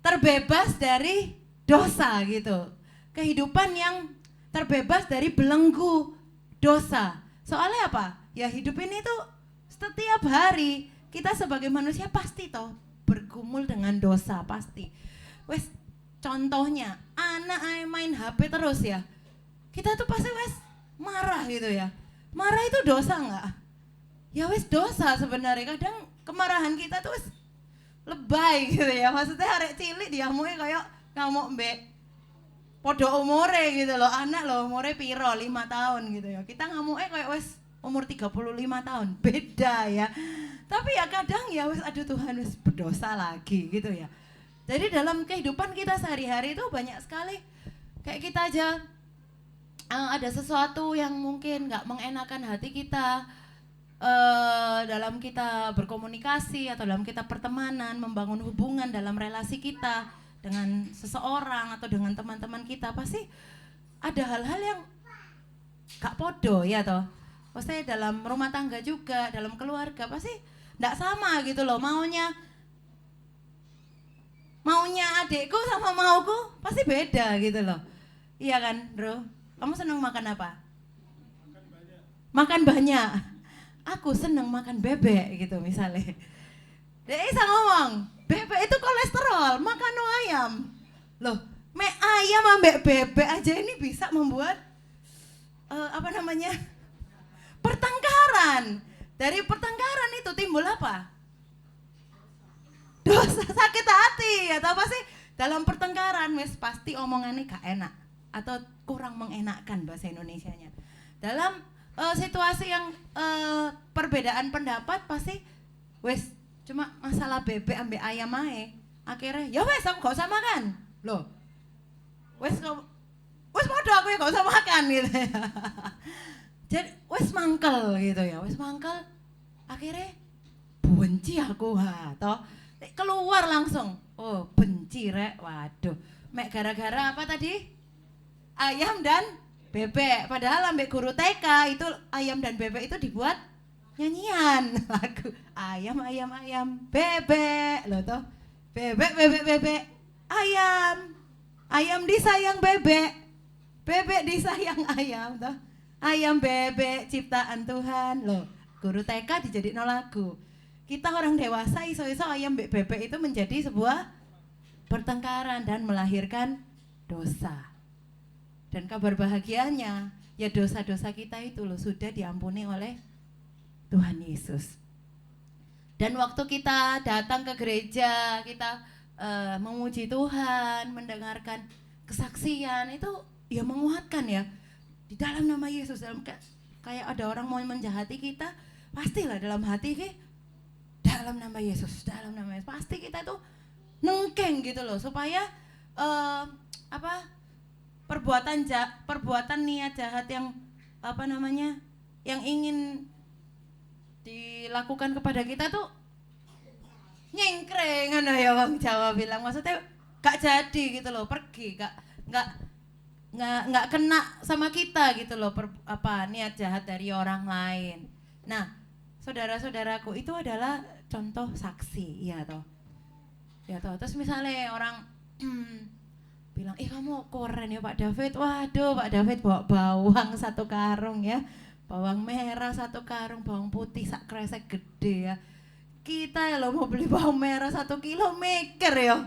terbebas dari dosa gitu. Kehidupan yang terbebas dari belenggu dosa. Soalnya apa? Ya hidup ini tuh setiap hari kita sebagai manusia pasti toh bergumul dengan dosa, pasti. Wes contohnya anak main HP terus ya. Kita tuh pasti wes marah gitu ya. Marah itu dosa enggak? Ya wes dosa sebenarnya. Kadang kemarahan kita tuh wes lebay gitu ya. Maksudnya arek cilik diamuke kayak ngamuk mbek podo umure gitu loh. Anak loh umure piro 5 tahun gitu ya. Kita ngamuknya kayak wes umur 35 tahun. Beda ya. Tapi ya kadang ya wes aduh Tuhan wes berdosa lagi gitu ya. Jadi dalam kehidupan kita sehari-hari itu banyak sekali kayak kita aja ada sesuatu yang mungkin nggak mengenakan hati kita dalam kita berkomunikasi atau dalam kita pertemanan, membangun hubungan dalam relasi kita dengan seseorang atau dengan teman-teman kita, pasti ada hal-hal yang gak podo ya toh. Maksudnya dalam rumah tangga juga, dalam keluarga pasti nggak sama gitu loh, maunya adikku sama mauku pasti beda gitu loh. Iya kan, bro? Kamu seneng makan apa? Makan banyak. Aku seneng makan bebek gitu misalnya. Dia bisa ngomong, bebek itu kolesterol, makan no ayam. Loh, ayam ambek bebek aja ini bisa membuat pertengkaran. Dari pertengkaran itu timbul apa? Dosa, sakit hati atau apa sih? Dalam pertengkaran wes pasti omongannya gak enak atau kurang mengenakkan bahasa Indonesianya. Dalam situasi yang perbedaan pendapat pasti wes cuma masalah bebek ambek ayam ae. Akhirnya ya wes aku gak usah makan. Loh. Wes podo aku ya gak usah makan gitu ya. Jadi wes mangkel gitu ya. Wes mangkel akhirnya benci aku toh. Keluar langsung. Oh, benci rek. Waduh. Mek gara-gara apa tadi? Ayam dan bebek. Padahal ambek guru TK itu ayam dan bebek itu dibuat nyanyian lagu ayam bebek loh toh, bebek ayam disayang bebek disayang ayam toh, ayam bebek ciptaan Tuhan loh. Guru TK dijadiin lagu. Kita orang dewasa iso ayam bebek itu menjadi sebuah pertengkaran dan melahirkan dosa. Dan kabar bahagianya ya dosa-dosa kita itu loh sudah diampuni oleh Tuhan Yesus. Dan waktu kita datang ke gereja, kita memuji Tuhan, mendengarkan kesaksian itu ya menguatkan ya. Di dalam nama Yesus, dalam kayak ada orang mau menjahati kita, pastilah dalam hati ki dalam nama Yesus, pasti kita itu nengkeng gitu loh supaya perbuatan niat jahat yang yang ingin dilakukan kepada kita tuh nyengkreng ya Bang Jawa bilang, maksudnya gak jadi gitu loh, pergi nggak kena sama kita gitu loh niat jahat dari orang lain. Nah, saudara-saudaraku, itu adalah contoh saksi, ya toh. Terus misalnya orang bilang, kamu keren ya Pak David. Waduh, Pak David bawa bawang 1 karung ya, bawang merah 1 karung, bawang putih sak kresek gede ya. Kita ya lo mau beli bawang merah 1 kilo mikir ya,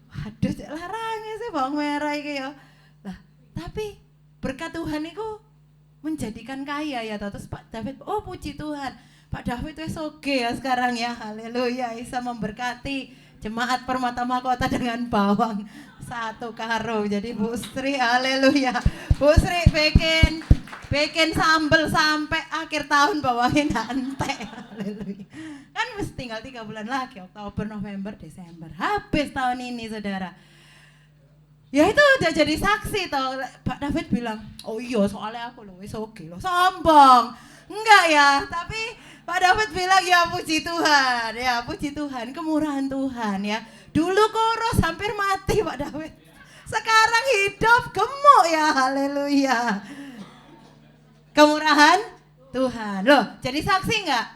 waduh larangnya sih bawang merah ini ya. Lah, tapi berkat Tuhan itu menjadikan kaya ya. Terus Pak David, oh puji Tuhan, Pak David wes oke ya sekarang ya, haleluya, bisa memberkati jemaat Permata Mahkota dengan bawang 1 karung. Jadi Bu Sri, haleluya, Bu Sri bikin sambel sampai akhir tahun bawangin entek, haleluya. Kan mesti tinggal 3 bulan lagi, Oktober, November, Desember, habis tahun ini saudara. Ya itu udah jadi saksi toh. Pak David bilang, oh iya soalnya aku loh wis oke loh, sombong enggak ya, tapi Pak David bilang ya puji Tuhan, kemurahan Tuhan ya. Dulu kurus hampir mati Pak David, sekarang hidup gemuk ya, haleluya, kemurahan Tuhan. Loh, jadi saksi enggak?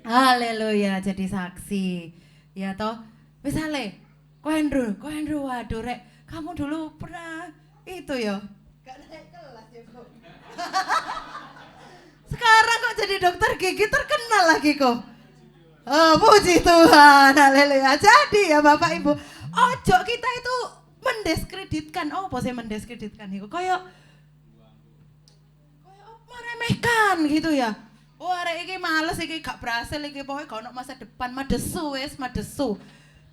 Haleluya, jadi saksi. Ya toh, misalnya Ko Andrew, waduh rek, kamu dulu pernah itu ya, gak naik kelas ya kok. Sekarang kok jadi dokter gigi terkenal lagi kok. Oh, puji Tuhan, haleluya. Jadi ya Bapak Ibu, ojo kita itu mendiskreditkan. Oh, apa sih mendiskreditkan itu? Kayak meremehkan gitu ya. Oh, arek iki males iki gak berhasil iki, pokoknya gak ono masa depan, madesu.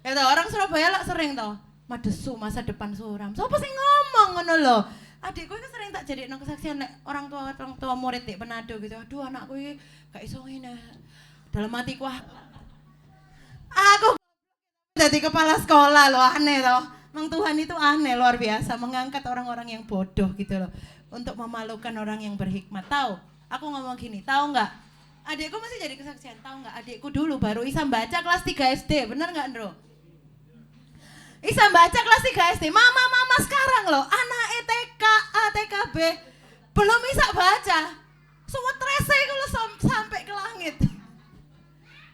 Ya tau, orang Surabaya lah sering tau, madesu masa depan suram. Sopo sing ngomong ngono lho. Adikku itu sering tak jadi kesaksian orang tua murid di Manado gitu. Aduh, anakku ini gak iso ngene. Dalam hatiku aku jadi kepala sekolah loh, aneh loh. Memang Tuhan itu aneh, luar biasa, mengangkat orang-orang yang bodoh gitu loh untuk memalukan orang yang berhikmat. Tahu? Aku ngomong gini, tahu nggak? Adikku masih jadi kesaksian, tahu nggak? Adikku dulu baru bisa baca kelas 3 SD, bener nggak, Andro? Bisa baca kelas 3 SD, mama sekarang loh, anak TK, TKB, belum bisa baca. Semua trese kalau sampai ke langit.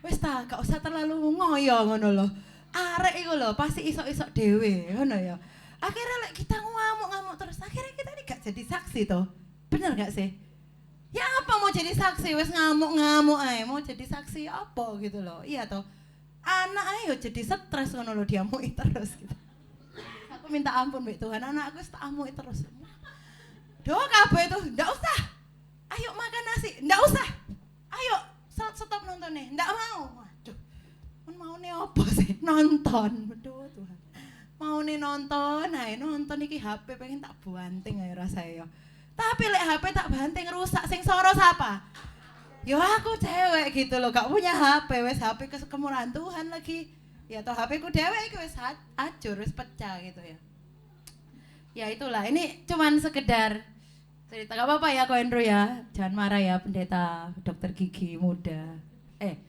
Wes ta, gak usah terlalu ngoyo ngono loh. Arek iku loh, pasti isok-isok dhewe, ngono ya. Akhirnya lek kita ngamuk-ngamuk terus, akhirnya kita ini gak jadi saksi toh. Bener gak sih? Ya apa mau jadi saksi, wes ngamuk-ngamuk ae, mau jadi saksi apa gitu loh. Iya toh. Anak ayo jadi stres ngono loh, diamui terus gitu. Aku minta ampun mbek Tuhan, anakku tak amui terus. Doa kabeh tuh, ndak usah. Ayo makan nasi, ndak usah. Ayo stop nontonnya, ndak mau. Waduh. Mau nih apa sih? Nonton. Aduh Tuhan. Mau nih nonton, nonton iki HP pengen tak banting ae rasanya. Tapi lek HP tak banting rusak, sing soro siapa? Yo aku cewek gitu loh, gak punya HP, wes HP kemurahan Tuhan lagi. Ya toh HP ku dewek iki wes acur, wes pecah gitu ya. Ya itulah, ini cuman sekedar cerita, gak apa-apa ya Ko Andrew ya. Jangan marah ya pendeta dokter gigi muda.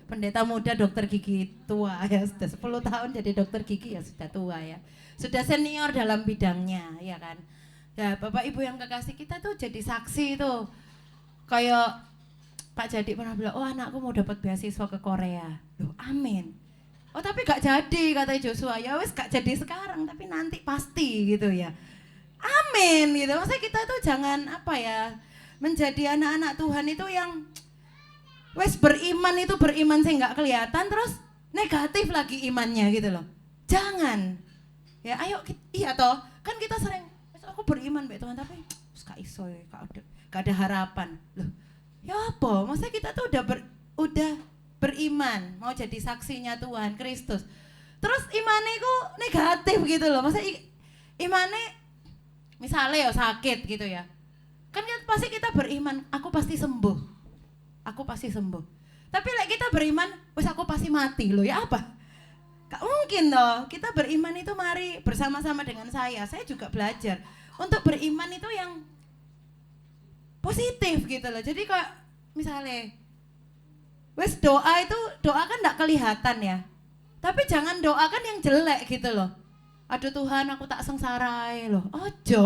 Pendeta muda dokter gigi tua ya, sudah 10 tahun jadi dokter gigi ya sudah tua ya. Sudah senior dalam bidangnya, ya kan. Ya Bapak Ibu yang kekasih, kita tuh jadi saksi tuh. Kayak Pak Jadi pernah bilang, oh anakku mau dapat beasiswa ke Korea. Loh, amin. Oh tapi gak jadi, kata Joshua. Ya wes gak jadi sekarang, tapi nanti pasti gitu ya. Amin gitu. Maksudnya kita tuh jangan menjadi anak-anak Tuhan itu yang wes beriman sih gak kelihatan, terus negatif lagi imannya gitu loh. Jangan. Ya ayo, iya toh. Kan kita sering, aku beriman mbak Tuhan, tapi gak iso ya, gak ada harapan. Loh. Ya apa? Maksudnya kita tuh udah beriman, mau jadi saksinya Tuhan Kristus. Terus imannya kok negatif gitu loh. Maksudnya imannya misalnya ya sakit gitu ya. Kan pasti kita beriman, aku pasti sembuh. Tapi kita beriman, wes aku pasti mati loh, ya apa? Gak mungkin loh. Kita beriman itu mari bersama-sama dengan saya juga belajar untuk beriman itu yang positif gitu loh. Jadi kayak misalnya wes doa kan gak kelihatan ya. Tapi jangan doakan yang jelek gitu loh. Aduh Tuhan, aku tak sengsarai loh. Ojo,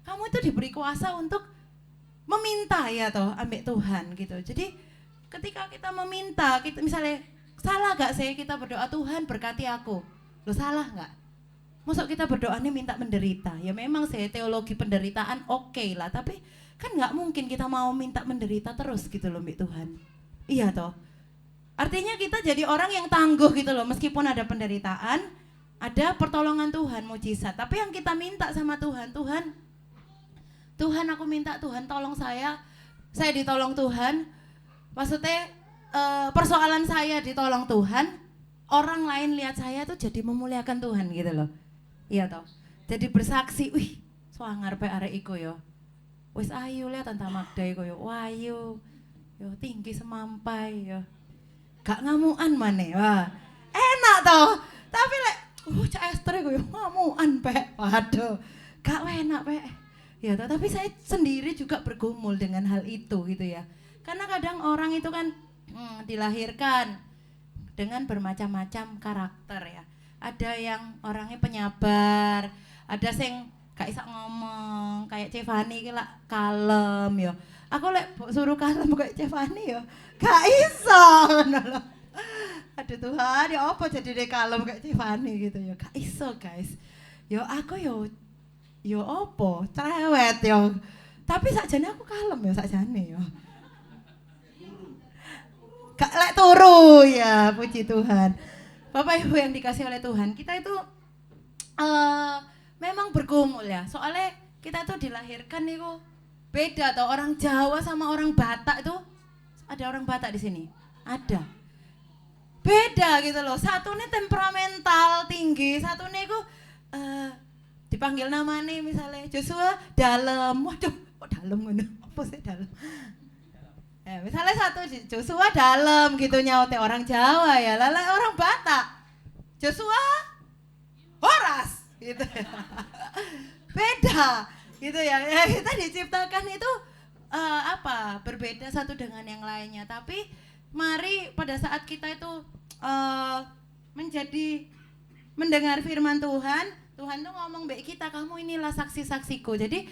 kamu itu diberi kuasa untuk meminta ya toh, ambek Tuhan gitu. Jadi ketika kita meminta, kita misalnya salah gak sih kita berdoa Tuhan berkati aku? Loh salah gak? Masuk kita berdoanya minta menderita? Ya memang sih teologi penderitaan oke lah, tapi kan gak mungkin kita mau minta menderita terus gitu loh mbak Tuhan. Iya toh. Artinya kita jadi orang yang tangguh gitu loh, meskipun ada penderitaan, ada pertolongan Tuhan, mujizat. Tapi yang kita minta sama Tuhan, Tuhan aku minta Tuhan tolong saya ditolong Tuhan. Maksudnya persoalan saya ditolong Tuhan, orang lain lihat saya tuh jadi memuliakan Tuhan gitu loh. Iya toh. Jadi bersaksi, wih, swangar pe arek iku yo. Wis ayu lihat Tante Magda iku yo, wayu. Yo tinggi semampai yo. Gak ngamuan maneh. Wah, enak toh. Tapi Cak Esther iku yo ngamuan pe. Waduh. Gak enak pe. Ya toh, tapi saya sendiri juga bergumul dengan hal itu gitu ya. Karena kadang orang itu kan dilahirkan dengan bermacam-macam karakter ya. Ada yang orangnya penyabar, ada yang gak bisa ngomong, kayak Cevani lah kalem yo. Aku suruh kalem kayak Cevani yo, gak iso. Aduh Tuhan, ya apa jadi dia kalem kayak Cevani gitu ya, gak iso guys. Yo aku yo apa, cerewet yo. Tapi sakjane aku kalem yo sakjane yo. Gak turu ya, puji Tuhan. Bapak Ibu yang dikasih oleh Tuhan, kita itu memang bergumul ya. Soalnya kita tuh dilahirkan itu beda toh, orang Jawa sama orang Batak itu. Ada orang Batak di sini? Ada. Beda gitu loh. Satu nih temperamental tinggi, satu nih itu dipanggil namanya misalnya Joshua dalam. Waduh, kok dalam ngono? Apa sih dalam? Ya, misalnya satu Joshua dalam gitu nyaute orang Jawa ya, lala orang Batak Joshua horas gitu ya. Beda gitu ya. Kita diciptakan itu berbeda satu dengan yang lainnya. Tapi mari pada saat kita itu mendengar firman Tuhan tuh ngomong baik kita, kamu inilah saksi-saksiku. Jadi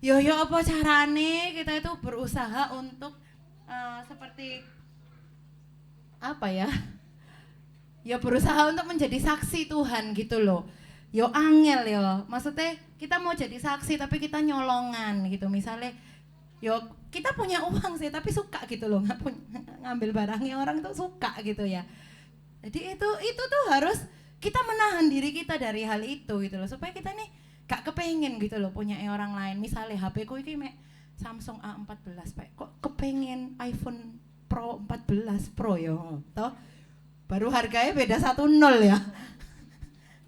yo apa carane kita itu berusaha untuk seperti apa ya? Ya berusaha untuk menjadi saksi Tuhan gitu loh. Yo angel yo. Maksudnya kita mau jadi saksi tapi kita nyolongan gitu. Misalnya yo kita punya uang sih tapi suka gitu loh, ngambil barangnya orang tuh suka gitu ya. Jadi itu tuh harus kita menahan diri kita dari hal itu gitu loh, supaya kita nih gak kepengen gitu loh punya orang lain. Misalnya HP ku ini Samsung A14 Pak, kok kepengen iPhone Pro 14 Pro yo, toh baru harganya beda 1-0 ya.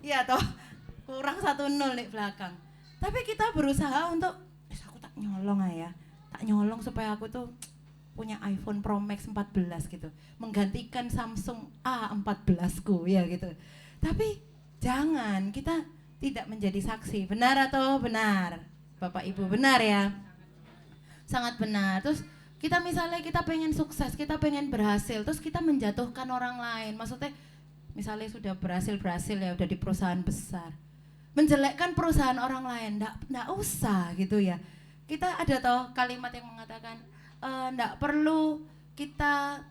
Iya toh, kurang 1-0 di belakang. Tapi kita berusaha untuk, aku tak nyolong ya, tak nyolong supaya aku tuh punya iPhone Pro Max 14 gitu, menggantikan Samsung A14 ku ya gitu. Tapi jangan, kita tidak menjadi saksi. Benar atau benar? Bapak Ibu benar ya? Sangat benar. Terus kita misalnya kita pengen sukses, kita pengen berhasil, terus kita menjatuhkan orang lain. Maksudnya misalnya sudah berhasil ya, udah di perusahaan besar, menjelekkan perusahaan orang lain, nggak usah gitu ya. Kita ada toh kalimat yang mengatakan nggak perlu kita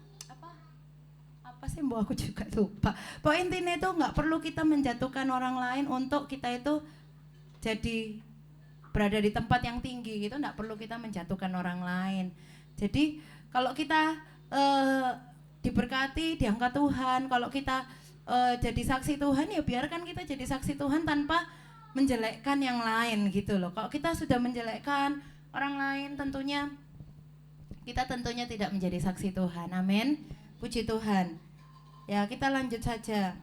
apa sih mbak, aku juga lupa. Pokoknya intinya itu nggak perlu kita menjatuhkan orang lain untuk kita itu jadi berada di tempat yang tinggi gitu, nggak perlu kita menjatuhkan orang lain. Jadi kalau kita diberkati, diangkat Tuhan, kalau kita jadi saksi Tuhan ya biarkan kita jadi saksi Tuhan tanpa menjelekkan yang lain gitu loh. Kalau kita sudah menjelekkan orang lain tentunya kita tidak menjadi saksi Tuhan. Amin. Puji Tuhan. Ya kita lanjut saja.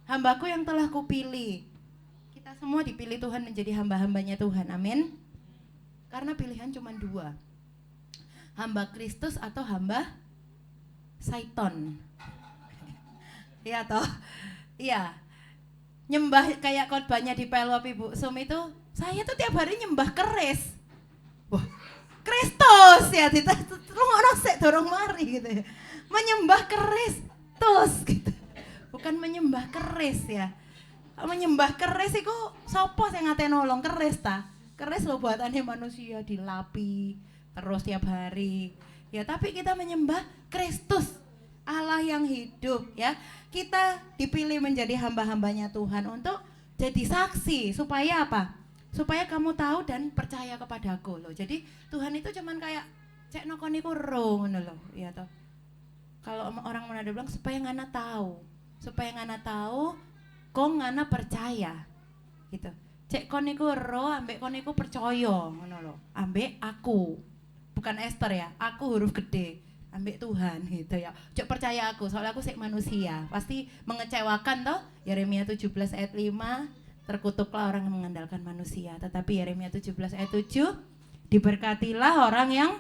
Hambaku yang telah kupilih. Kita semua dipilih Tuhan menjadi hamba-hambanya Tuhan. Amin. Karena pilihan cuma 2. Hamba Kristus atau hamba Saiton. Iya toh? Iya. Nyembah kayak khotbahnya di Pelop Ibu Sum itu, saya tuh tiap hari nyembah keris. Wah, Kristus ya, lu ngono sik dorong mari gitu ya. Menyembah keris, tus gitu. Bukan menyembah keris ya. Menyembah keris itu sopo sing ngate nolong keris ta? Keris lo buatannya manusia dilapi terus tiap hari. Ya tapi kita menyembah Kristus, Allah yang hidup ya. Kita dipilih menjadi hamba-hambanya Tuhan untuk jadi saksi supaya apa? Supaya kamu tahu dan percaya kepadaku loh. Jadi Tuhan itu cuman kayak cek nokoni kuro ngono loh, ya toh. Kalau orang Manado bilang supaya ngana tahu, kok ngana percaya, gitu. Cek kon niku ro, ambek kon niku percaya, ngono lho. Ambek aku, bukan Esther ya, aku huruf gede, ambek Tuhan gitu ya. Cek percaya aku, soalnya aku sik manusia, pasti mengecewakan toh. Yeremia 17 ayat 5, terkutuklah orang yang mengandalkan manusia. Tetapi Yeremia 17 ayat 7, diberkatilah orang yang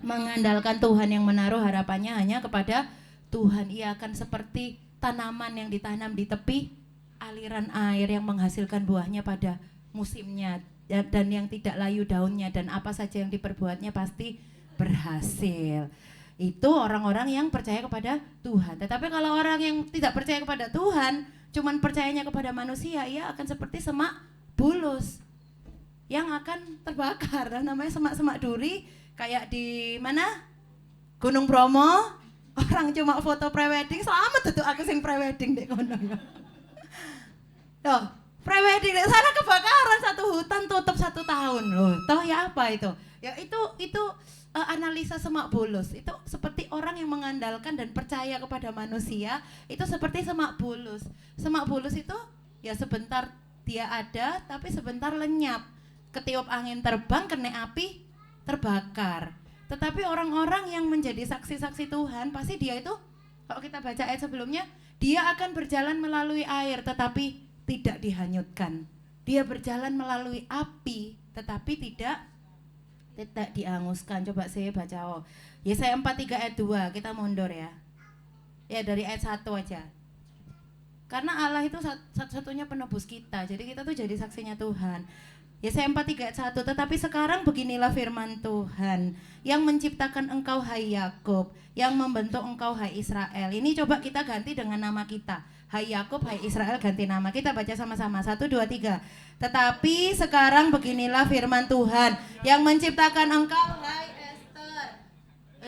mengandalkan Tuhan, yang menaruh harapannya hanya kepada Tuhan. Ia akan seperti tanaman yang ditanam di tepi aliran air yang menghasilkan buahnya pada musimnya dan yang tidak layu daunnya, dan apa saja yang diperbuatnya pasti berhasil. Itu orang-orang yang percaya kepada Tuhan. Tetapi kalau orang yang tidak percaya kepada Tuhan, cuman percayanya kepada manusia, ia akan seperti semak bulus yang akan terbakar. Dan namanya semak-semak duri, kayak di mana? Gunung Bromo. Orang cuma foto prewedding, selamat tuh aku sing prewedding dek kono ya. Loh, prewedding dek sana kebakaran, satu hutan tutup 1 tahun loh. Toh ya apa itu? Ya itu analisa semak bulus. Itu seperti orang yang mengandalkan dan percaya kepada manusia, itu seperti semak bulus. Semak bulus itu ya sebentar dia ada, tapi sebentar lenyap. Ketiup angin terbang, kena api, terbakar. Tetapi orang-orang yang menjadi saksi-saksi Tuhan, pasti dia itu, kalau kita baca ayat sebelumnya, dia akan berjalan melalui air tetapi tidak dihanyutkan. Dia berjalan melalui api tetapi tidak dihanguskan. Coba saya baca Yesaya 43 ayat 2, kita mundur ya. Ya dari ayat 1 aja. Karena Allah itu satu-satunya penebus kita, jadi kita tuh jadi saksinya Tuhan. Yesaya 43 ayat 1, tetapi sekarang beginilah firman Tuhan, yang menciptakan engkau hai Yakub, yang membentuk engkau hai Israel. Ini coba kita ganti dengan nama kita. Hai Yakub, hai Israel, ganti nama. Kita baca sama-sama, 1, 2, 3. Tetapi sekarang beginilah firman Tuhan, yang menciptakan engkau hai Esther.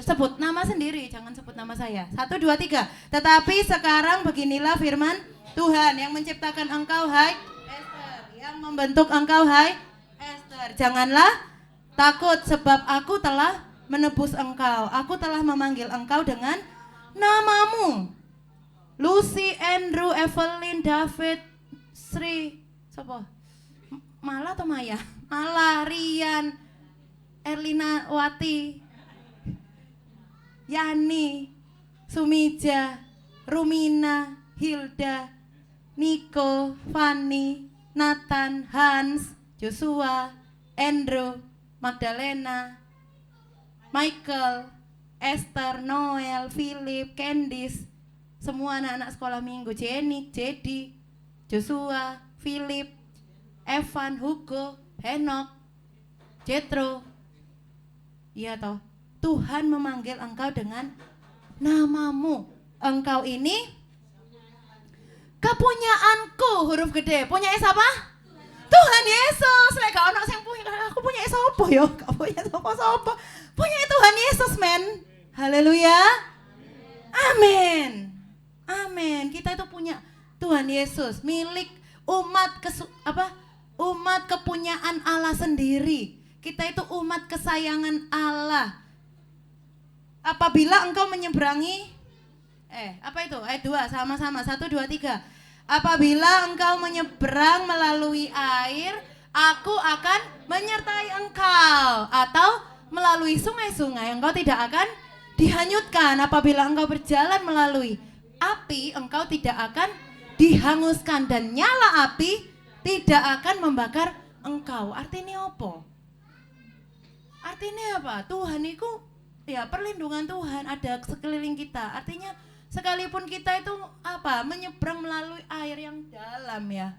Sebut nama sendiri, jangan sebut nama saya. 1, 2, 3. Tetapi sekarang beginilah firman Tuhan, yang menciptakan engkau hai Esther, yang membentuk engkau hai Esther. Janganlah takut, sebab aku telah menebus engkau. Aku telah memanggil engkau dengan namamu. Lucy, Andrew, Evelyn, David, Sri, siapa? Mala atau Maya? Mala, Rian, Erlina Wati, Yani, Sumija, Rumina, Hilda, Niko, Fanny, Nathan, Hans, Joshua, Andrew, Magdalena, Michael, Esther, Noel, Philip, Candice, semua anak-anak sekolah minggu, Jenny, Jedi, Joshua, Philip, Evan, Hugo, Henok, Jetro. Iya toh, Tuhan memanggil engkau dengan namamu. Engkau ini kepunyaanku, huruf gede. Punya siapa? Tuhan Yesus. Lek gak ono sing punya, aku punya sapa yo? Gak punya sapa-sapa. Punya Tuhan Yesus, men. Haleluya. Amin. Amin. Kita itu punya Tuhan Yesus, milik umat umat kepunyaan Allah sendiri. Kita itu umat kesayangan Allah. Apabila engkau menyeberangi apa itu? Ayat 2 sama-sama. 1, 2, 3. Apabila engkau menyeberang melalui air, aku akan menyertai engkau. Atau melalui sungai-sungai, engkau tidak akan dihanyutkan. Apabila engkau berjalan melalui api, engkau tidak akan dihanguskan, dan nyala api tidak akan membakar engkau. Artinya apa? Artinya apa? Tuhan itu ya perlindungan Tuhan ada sekeliling kita. Artinya sekalipun kita itu menyeberang melalui air yang dalam ya,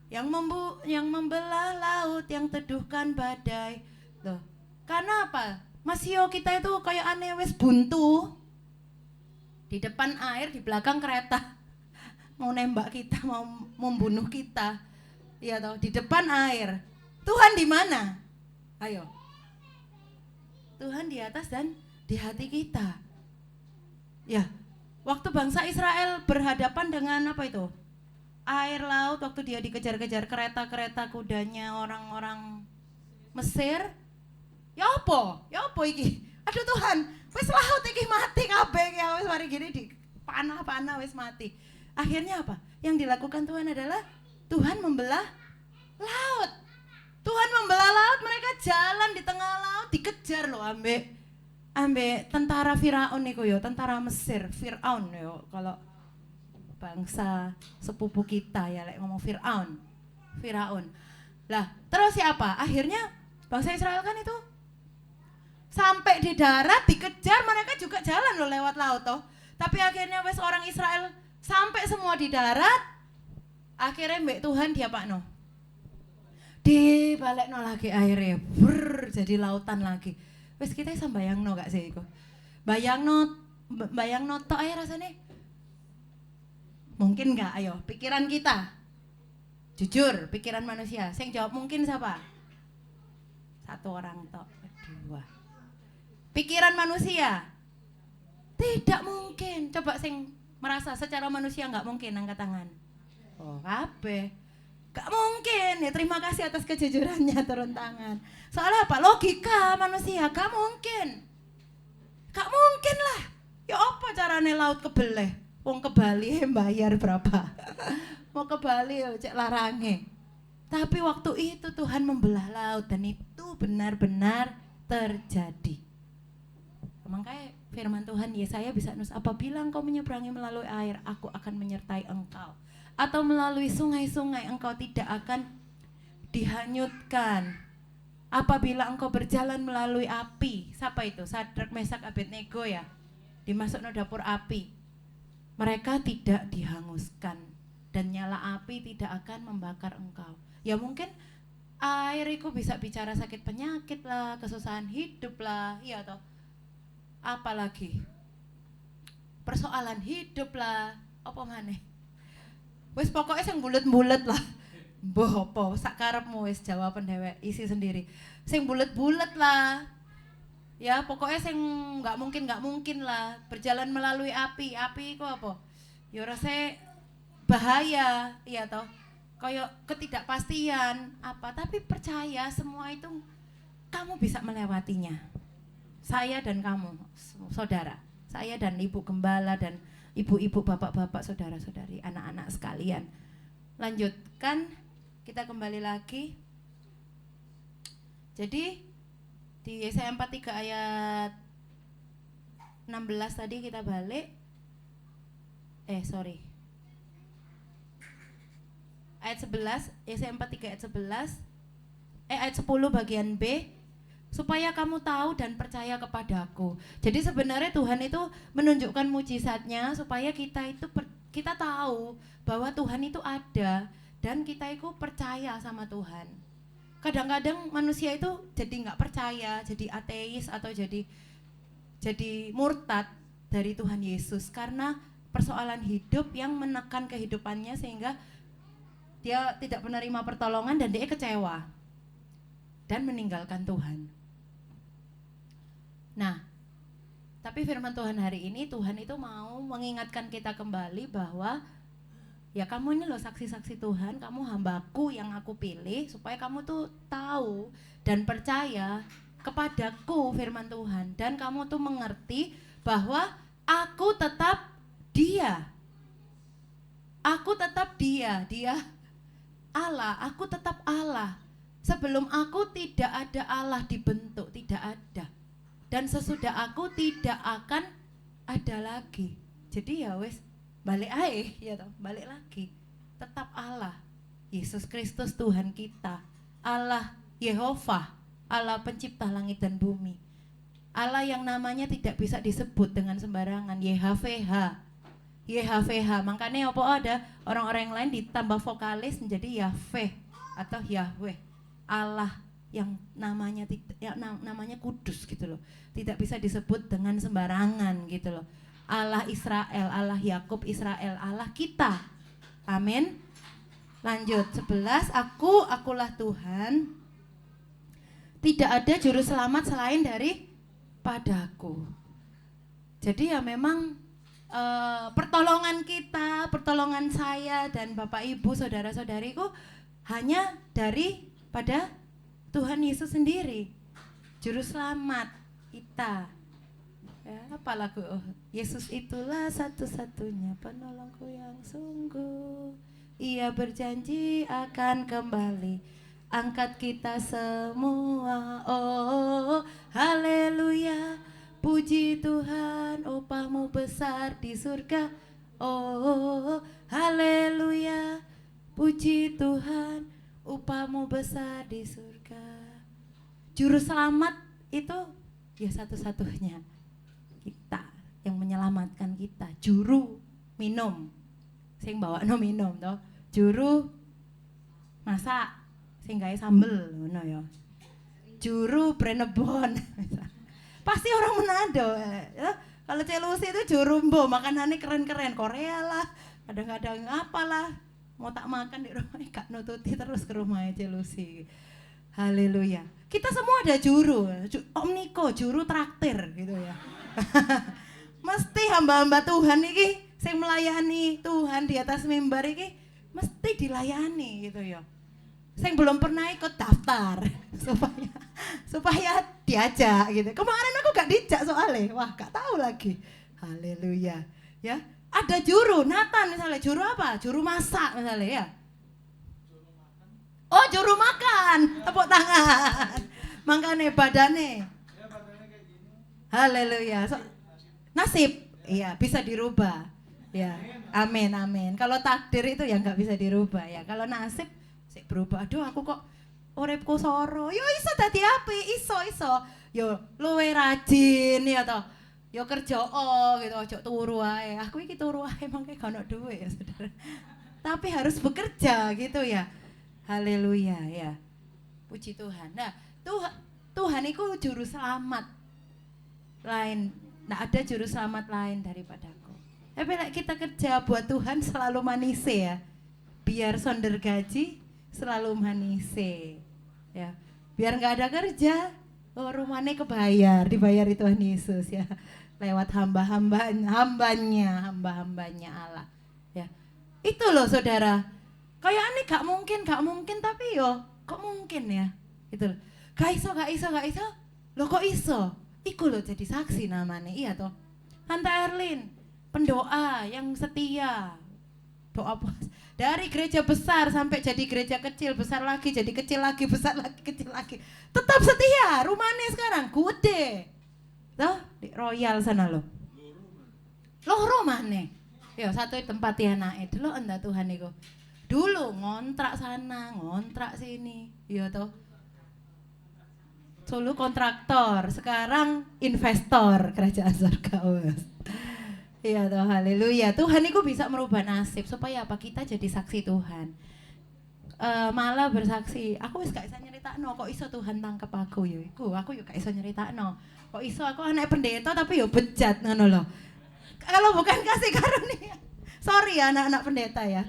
yang membelah laut, yang teduhkan badai. Loh, karena apa? Masio kita itu kayak aneh wes buntu. Di depan air, di belakang kereta. Mau nembak kita, mau membunuh kita. Iya toh, di depan air. Tuhan di mana? Ayo. Tuhan di atas dan di hati kita. Ya, waktu bangsa Israel berhadapan dengan apa itu? Air laut, waktu dia dikejar-kejar kereta-kereta kudanya orang-orang Mesir. Ya apa iki? Aduh Tuhan, wis laut iki mati kabeh ya, wis mari gini di panah-panah wis mati. Akhirnya apa? Yang dilakukan Tuhan adalah Tuhan membelah laut. Tuhan membelah laut, mereka jalan di tengah laut, dikejar loh ambek tentara Firaun niku yo, tentara Mesir, Firaun yo kalau bangsa sepupu kita ya lek ngomong Firaun. Lah, terus siapa? Akhirnya bangsa Israel kan itu sampai di darat dikejar, mereka juga jalan loh lewat laut toh. Tapi akhirnya wes orang Israel sampai semua di darat. Akhirnya mbak Tuhan diapakno? Dibalekno lagi airnya, jadi lautan lagi. Wes kita bisa bayangno gak sih iku? Bayangno tok ae rasane. Mungkin gak? Ayo, pikiran kita. Jujur, pikiran manusia. Sing jawab mungkin siapa? Satu orang tok, dua. Pikiran manusia. Tidak mungkin. Coba sing merasa secara manusia nggak mungkin angkat tangan. Oh, kabeh. Gak mungkin, ya terima kasih atas kejujurannya turun tangan. Soalnya apa? Logika manusia, gak mungkin. Gak mungkin lah. Ya apa carane laut kebeleh? Wong ke Bali bayar berapa? Mau ke Bali cek larange. Tapi waktu itu Tuhan membelah laut dan itu benar-benar terjadi. Makanya firman Tuhan Yesaya bisa nulis, apabila engkau menyeberangi melalui air, aku akan menyertai engkau. Atau melalui sungai-sungai engkau tidak akan dihanyutkan. Apabila engkau berjalan melalui api, siapa itu? Sadrak, Mesak, Abednego ya, dimasukkan dapur api. Mereka tidak dihanguskan dan nyala api tidak akan membakar engkau. Ya mungkin air itu bisa bicara sakit penyakit lah, kesusahan hidup lah, iya toh. Apalagi persoalan hidup lah, apa maneh? Wes pokoknya sing bulet-bulet lah. Mbah apa sak karepmu wis jawaban dhewek isi sendiri. Sing bulet-bulet lah. Ya pokoknya sing enggak mungkin lah, berjalan melalui api. Api iku apa? Ya rasa bahaya, iya toh. Kayak ketidakpastian apa, tapi percaya semua itu kamu bisa melewatinya. Saya dan kamu, saudara. Saya dan Ibu Gembala dan ibu-ibu, bapak-bapak, saudara-saudari, anak-anak sekalian. Lanjutkan, kita kembali lagi. Jadi di Yesaya 43 ayat 16 tadi kita balik. Ayat 11, Yesaya 43 ayat 11. Ayat 10 bagian B. Supaya kamu tahu dan percaya kepadaku. Jadi sebenarnya Tuhan itu menunjukkan mujizatnya supaya kita tahu bahwa Tuhan itu ada dan kita itu percaya sama Tuhan. Kadang-kadang manusia itu jadi nggak percaya, jadi ateis atau jadi murtad dari Tuhan Yesus karena persoalan hidup yang menekan kehidupannya sehingga dia tidak menerima pertolongan dan dia kecewa dan meninggalkan Tuhan. Nah, tapi firman Tuhan hari ini, Tuhan itu mau mengingatkan kita kembali bahwa ya kamu ini loh saksi-saksi Tuhan, kamu hambaku yang aku pilih supaya kamu tuh tahu dan percaya kepadaku firman Tuhan. Dan kamu tuh mengerti bahwa aku tetap Dia. Aku tetap Dia Allah, aku tetap Allah. Sebelum aku tidak ada Allah dibentuk, tidak ada. Dan sesudah aku tidak akan ada lagi. Jadi ya wes balik aja ya toh, balik lagi. Tetap Allah, Yesus Kristus Tuhan kita, Allah Yehova, Allah pencipta langit dan bumi. Allah yang namanya tidak bisa disebut dengan sembarangan, YHWH. YHWH, makanya apa ada orang-orang yang lain ditambah vokalis menjadi Yahweh atau Yahweh. Allah yang namanya namanya kudus gitu loh. Tidak bisa disebut dengan sembarangan gitu loh. Allah Israel, Allah Yakub Israel, Allah kita. Amin. Lanjut 11, akulah Tuhan. Tidak ada juru selamat selain dari padaku. Jadi ya memang pertolongan kita, pertolongan saya dan Bapak Ibu, saudara-saudariku hanya daripada Tuhan Yesus sendiri. Juru selamat kita. Ya, apa lagu? Oh, Yesus itulah satu-satunya penolongku yang sungguh. Ia berjanji akan kembali angkat kita semua. Oh, haleluya. Puji Tuhan, upahmu besar di surga. Oh, haleluya. Puji Tuhan, upahmu besar di surga. Juru selamat itu ya satu-satunya kita yang menyelamatkan kita. Juru minum, sing bawa no minum toh. Juru masak, sing gawe sambel ngono ya. Juru Brenebon. Pasti orang Manado ya. Kalau Celusi itu juru mbo, makanannya keren-keren, Korea lah, kadang-kadang apalah, mau tak makan di rumah gak nututi terus ke rumahnya Celusi. Haleluya. Kita semua ada juru, Om Niko juru traktir gitu ya. Mesti hamba-hamba Tuhan iki sing melayani Tuhan di atas mimbar iki mesti dilayani gitu ya. Sing belum pernah ikut daftar supaya diajak gitu. Kemarin aku gak dijak soalnya, wah gak tahu lagi. Haleluya. Ya, ada juru Nathan misalnya, juru apa? Juru masak misalnya ya. Oh, juru makan. Tepuk tangan. Makane badane. Haleluya. Nasib, iya bisa dirubah. Ya, amin amin. Kalau takdir itu ya nggak bisa dirubah ya. Kalau nasib sik berubah. Aduh, aku kok uripku soro. Yo iso dadi apik, iso. Yo luwe rajin ya toh. Yo kerja gitu, ojo turu ae. Aku iki turu ae mangke gak ono duit ya, Saudara. Tapi harus bekerja gitu ya. Haleluya ya. Puji Tuhan. Nah, Tuhan itu juru selamat lain. Nah, ada juru selamat lain daripadaku. Tapi kita kerja buat Tuhan selalu manise ya. Biar sonder gaji selalu manise. Ya. Biar nggak ada kerja, rumahnya kebayar, dibayar Tuhan Yesus ya. Lewat hamba-hambanya Allah. Ya. Itu loh saudara. Kayak aneh gak mungkin tapi yo kok mungkin ya. Gitu loh. Gak iso. Loh kok iso? Iku loh jadi saksi namanya, iya toh. Tante Erlin, pendoa yang setia. Doa puas. Dari gereja besar sampai jadi gereja kecil, besar lagi, jadi kecil lagi, besar lagi, kecil lagi. Tetap setia, rumahnya sekarang gede. Toh, di Royal sana loh. Loh rumahnya. Ya satu tempat ya naik. Dulu enggak Tuhan itu. Dulu ngontrak sana, ngontrak sini. Iya toh. Dulu kontraktor, sekarang investor kerajaan surga. Iya toh, haleluya. Tuhan itu bisa merubah nasib supaya apa? Kita jadi saksi Tuhan. Malah bersaksi, aku wis gak iso nyeritakno kok iso Tuhan tangkep aku ya. Aku yo gak iso nyeritakno. Kok iso aku anak pendeta tapi yo bejat ngono loh. Kalau bukan kasih karunia. Sorry ya anak-anak pendeta ya.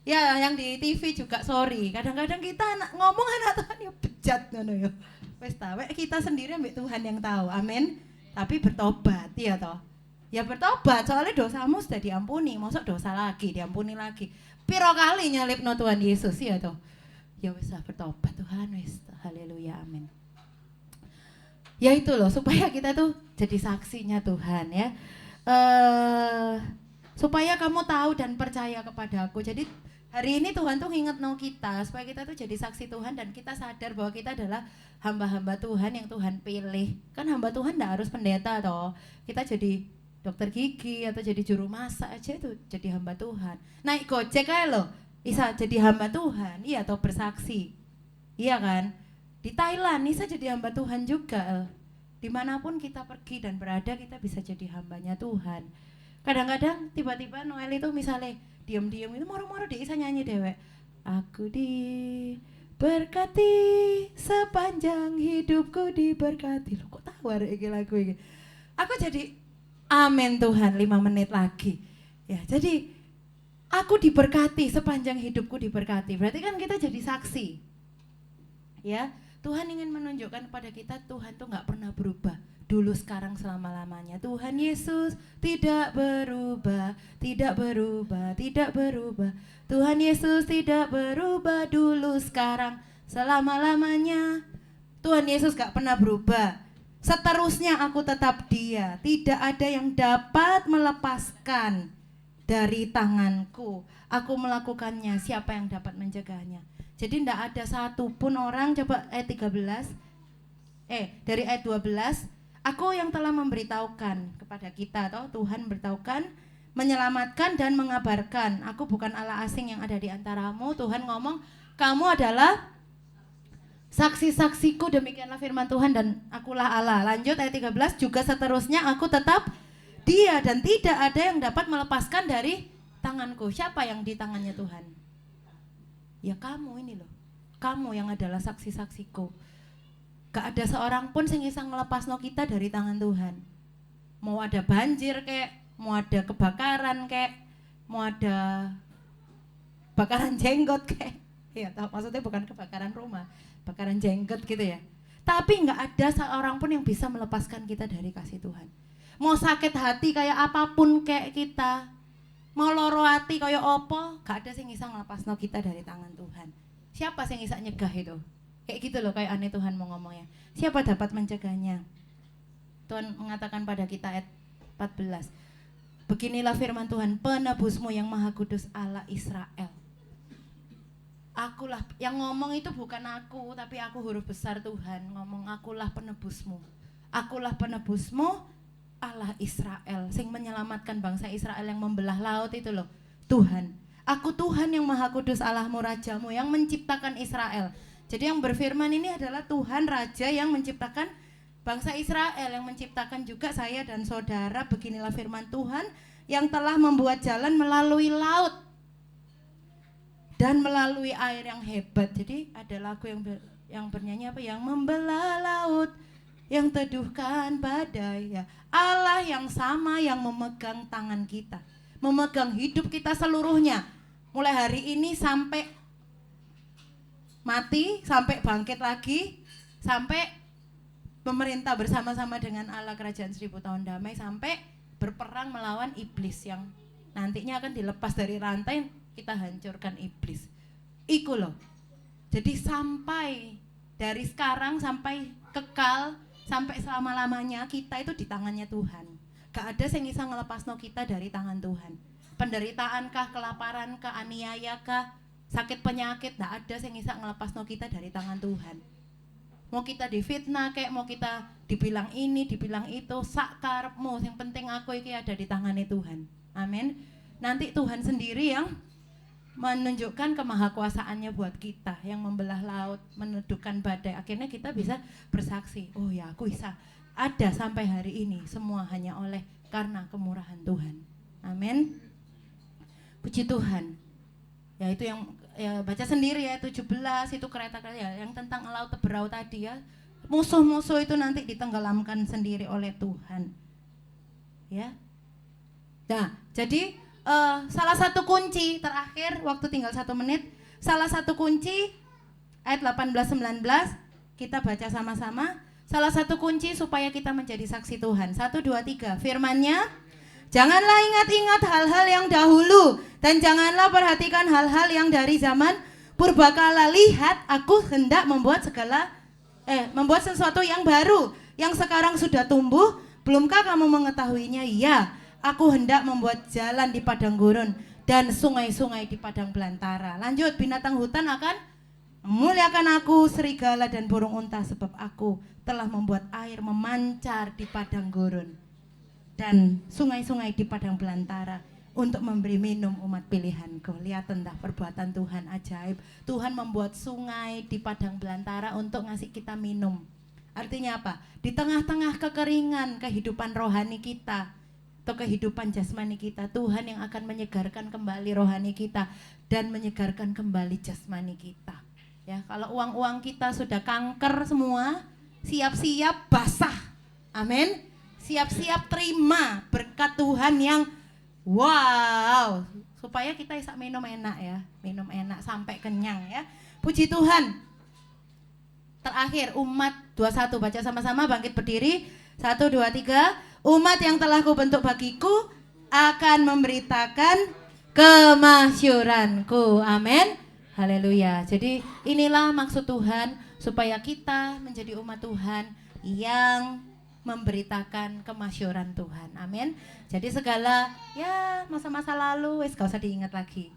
Ya yang di TV juga sorry. Kadang-kadang kita ngomong anak Tuhan yo bejat ngono yo. Wis ta, kita sendiri ambek Tuhan yang tahu. Amin. Tapi bertobat ya toh. Ya bertobat soalnya dosamu sudah diampuni. Mosok dosa lagi, diampuni lagi. Piro kali nyalipno Tuhan Yesus ya toh. Ya wis bertobat Tuhan wis. Haleluya, amin. Ya itu loh supaya kita tuh jadi saksinya Tuhan ya. Supaya kamu tahu dan percaya kepada aku. Jadi hari ini Tuhan tuh ngingetno kita supaya kita tuh jadi saksi Tuhan dan kita sadar bahwa kita adalah hamba-hamba Tuhan yang Tuhan pilih. Kan hamba Tuhan enggak harus pendeta toh. Kita jadi dokter gigi atau jadi juru masak aja itu jadi hamba Tuhan. Naik Gojek aja loh, bisa jadi hamba Tuhan, iya atau bersaksi, iya kan? Di Thailand bisa jadi hamba Tuhan juga, di Dimanapun kita pergi dan berada, kita bisa jadi hambanya Tuhan. Kadang-kadang tiba-tiba Noel itu misalnya diam-diam itu moro-moro dia bisa nyanyi dewek. Aku diberkati sepanjang hidupku diberkati. Loh kok tahu ada iki lagu ini? Aku jadi amin Tuhan 5 menit lagi. Ya, jadi aku diberkati sepanjang hidupku diberkati. Berarti kan kita jadi saksi. Ya, Tuhan ingin menunjukkan kepada kita Tuhan tuh nggak pernah berubah. Dulu, sekarang, selama-lamanya. Tuhan Yesus tidak berubah, tidak berubah, tidak berubah. Tuhan Yesus tidak berubah dulu, sekarang, selama-lamanya. Tuhan Yesus gak pernah berubah. Seterusnya aku tetap Dia. Tidak ada yang dapat melepaskan dari tanganku. Aku melakukannya, siapa yang dapat mencegahnya? Jadi tidak ada satupun orang, coba ayat 13, dari ayat 12, aku yang telah memberitahukan kepada kita, atau Tuhan beritahukan, menyelamatkan dan mengabarkan. Aku bukan Allah asing yang ada di antaramu. Tuhan ngomong, kamu adalah saksi-saksiku, demikianlah firman Tuhan, dan akulah Allah. Lanjut ayat 13, juga seterusnya aku tetap Dia dan tidak ada yang dapat melepaskan dari tanganku. Siapa yang di tangannya Tuhan? Ya kamu ini loh. Kamu yang adalah saksi-saksiku. Gak ada seorang pun yang bisa ngelepasno kita dari tangan Tuhan. Mau ada banjir kek, mau ada kebakaran kek, mau ada bakaran jenggot kek. Ya, maksudnya bukan kebakaran rumah, bakaran jenggot gitu ya. Tapi nggak ada seorang pun yang bisa melepaskan kita dari kasih Tuhan. Mau sakit hati kayak apapun kayak kita, mau loro hati kayak opo, gak ada yang bisa melepasno kita dari tangan Tuhan. Siapa yang bisa nyegah itu? Kayak gitu loh, kayak aneh Tuhan mau ngomongnya. Siapa dapat mencegahnya? Tuhan mengatakan pada kita ayat 14. Beginilah firman Tuhan, penebusmu yang maha kudus Allah Israel. Akulah yang ngomong, itu bukan aku, tapi aku huruf besar Tuhan ngomong, akulah penebusmu. Akulah penebusmu Allah Israel, sing menyelamatkan bangsa Israel yang membelah laut itu loh. Tuhan, aku Tuhan yang maha kudus Allahmu, rajamu yang menciptakan Israel. Jadi yang berfirman ini adalah Tuhan Raja yang menciptakan bangsa Israel, yang menciptakan juga saya dan saudara. Beginilah firman Tuhan yang telah membuat jalan melalui laut dan melalui air yang hebat. Jadi ada lagu yang bernyanyi apa? Yang membelah laut, yang teduhkan badai, ya. Allah yang sama yang memegang tangan kita, memegang hidup kita seluruhnya, mulai hari ini sampai mati, sampai bangkit lagi, sampai pemerintah bersama-sama dengan Allah kerajaan 1000 tahun damai, sampai berperang melawan iblis yang nantinya akan dilepas dari rantai, kita hancurkan iblis. Iku loh. Jadi sampai dari sekarang sampai kekal, sampai selama-lamanya kita itu di tangannya Tuhan. Gak ada yang bisa ngelepasno kita dari tangan Tuhan. Penderitaankah, kelaparankah, aniayakah, sakit penyakit, gak ada yang bisa ngelepasno kita dari tangan Tuhan. Mau kita difitnah kayak, mau kita dibilang ini, dibilang itu, sak karepmu, yang penting aku iki ada di tangannya Tuhan. Amin. Nanti Tuhan sendiri yang menunjukkan kemahakuasaannya buat kita, yang membelah laut, meneduhkan badai. Akhirnya kita bisa bersaksi, oh ya aku bisa ada sampai hari ini, semua hanya oleh karena kemurahan Tuhan. Amin. Puji Tuhan. Ya itu yang ya, baca sendiri ya, 17 itu kereta-kereta ya, yang tentang laut berau tadi ya. Musuh-musuh itu nanti ditenggelamkan sendiri oleh Tuhan. Ya. Nah, jadi salah satu kunci terakhir, waktu tinggal 1 menit. Salah satu kunci ayat 18-19 kita baca sama-sama. Salah satu kunci supaya kita menjadi saksi Tuhan. 1, 2, 3. Firman-Nya, janganlah ingat-ingat hal-hal yang dahulu, dan janganlah perhatikan hal-hal yang dari zaman purbakala. Lihat, aku hendak membuat sesuatu yang baru, yang sekarang sudah tumbuh. Belumkah kamu mengetahuinya? Ya, aku hendak membuat jalan di padang gurun dan sungai-sungai di padang belantara. Lanjut, binatang hutan akan memuliakan aku, serigala dan burung unta, sebab aku telah membuat air memancar di padang gurun dan sungai-sungai di padang belantara untuk memberi minum umat pilihanku. Lihat entah perbuatan Tuhan ajaib. Tuhan membuat sungai di padang belantara untuk ngasih kita minum. Artinya apa? Di tengah-tengah kekeringan kehidupan rohani kita atau kehidupan jasmani kita, Tuhan yang akan menyegarkan kembali rohani kita dan menyegarkan kembali jasmani kita. Ya, kalau uang-uang kita sudah kanker semua, siap-siap basah. Amin. Siap-siap terima berkat Tuhan yang wow, supaya kita bisa minum enak ya, minum enak sampai kenyang ya. Puji Tuhan. Terakhir umat 21, baca sama-sama, bangkit berdiri. 1, 2, 3. Umat yang telah kubentuk bagiku akan memberitakan kemasyuranku. Amin. Haleluya. Jadi inilah maksud Tuhan, supaya kita menjadi umat Tuhan yang memberitakan kemasyuran Tuhan. Amin. Jadi segala ya masa-masa lalu wis gak usah diingat lagi.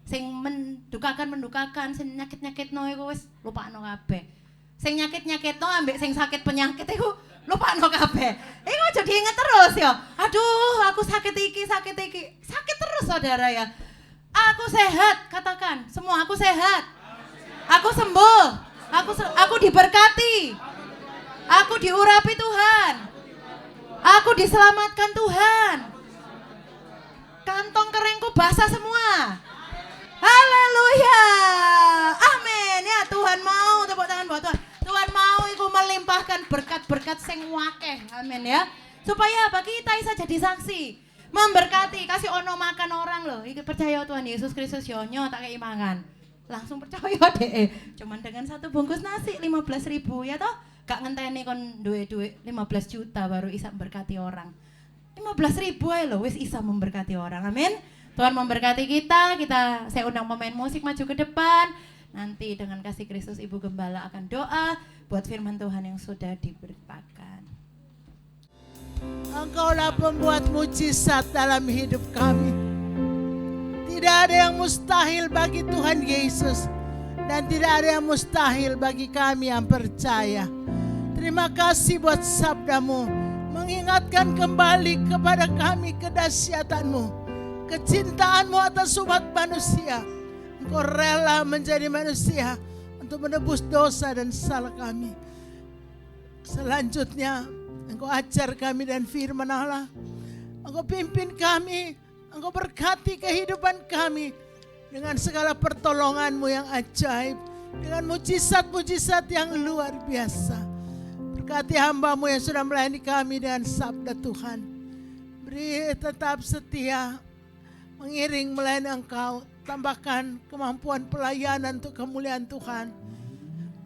Sing mendukakan, sing nyakit-nyakitno iku wis lupakno kabeh. Sing nyakit-nyakitno ambek sing sakit penyakit iku lupakno kabeh. Iku aja diingat terus ya. Aduh, aku sakit iki. Sakit terus saudara ya. Aku sehat, katakan semua, aku sehat. Aku sembuh. Aku diberkati. Aku diurapi Tuhan. Aku diselamatkan Tuhan. Kantong keringku basah semua. Haleluya. Amin. Ya Tuhan mau, tepuk tangan buat Tuhan. Tuhan mau iku melimpahkan berkat-berkat sing wakeh. Amin ya. Supaya apa? Kita bisa jadi saksi. Memberkati, kasih ono makan orang loh. Iki percaya Tuhan Yesus Kristus yonyo tak kei mangan. Langsung percaya deh. Cuman dengan 1 bungkus nasi 15.000 ya toh. Gak ngenteni kon duit 15 juta baru bisa memberkati orang. 15.000 aja loh wis bisa memberkati orang. Amin. Tuhan memberkati kita. Saya undang pemain musik maju ke depan. Nanti dengan kasih Kristus Ibu Gembala akan doa buat firman Tuhan yang sudah diberitakan. Engkaulah pembuat mujizat dalam hidup kami. Tidak ada yang mustahil bagi Tuhan Yesus, dan tidak ada yang mustahil bagi kami yang percaya. Terima kasih buat sabdamu, mengingatkan kembali kepada kami kedahsyatanmu, kecintaanmu atas umat manusia. Engkau rela menjadi manusia untuk menebus dosa dan salah kami. Selanjutnya Engkau ajar kami dan firman Allah. Engkau pimpin kami. Engkau berkati kehidupan kami dengan segala pertolongan-Mu yang ajaib, dengan mujizat-mujizat yang luar biasa. Berkati hamba-Mu yang sudah melayani kami dengan sabda Tuhan. Beri tetap setia mengiring melayani Engkau. Tambahkan kemampuan pelayanan untuk kemuliaan Tuhan.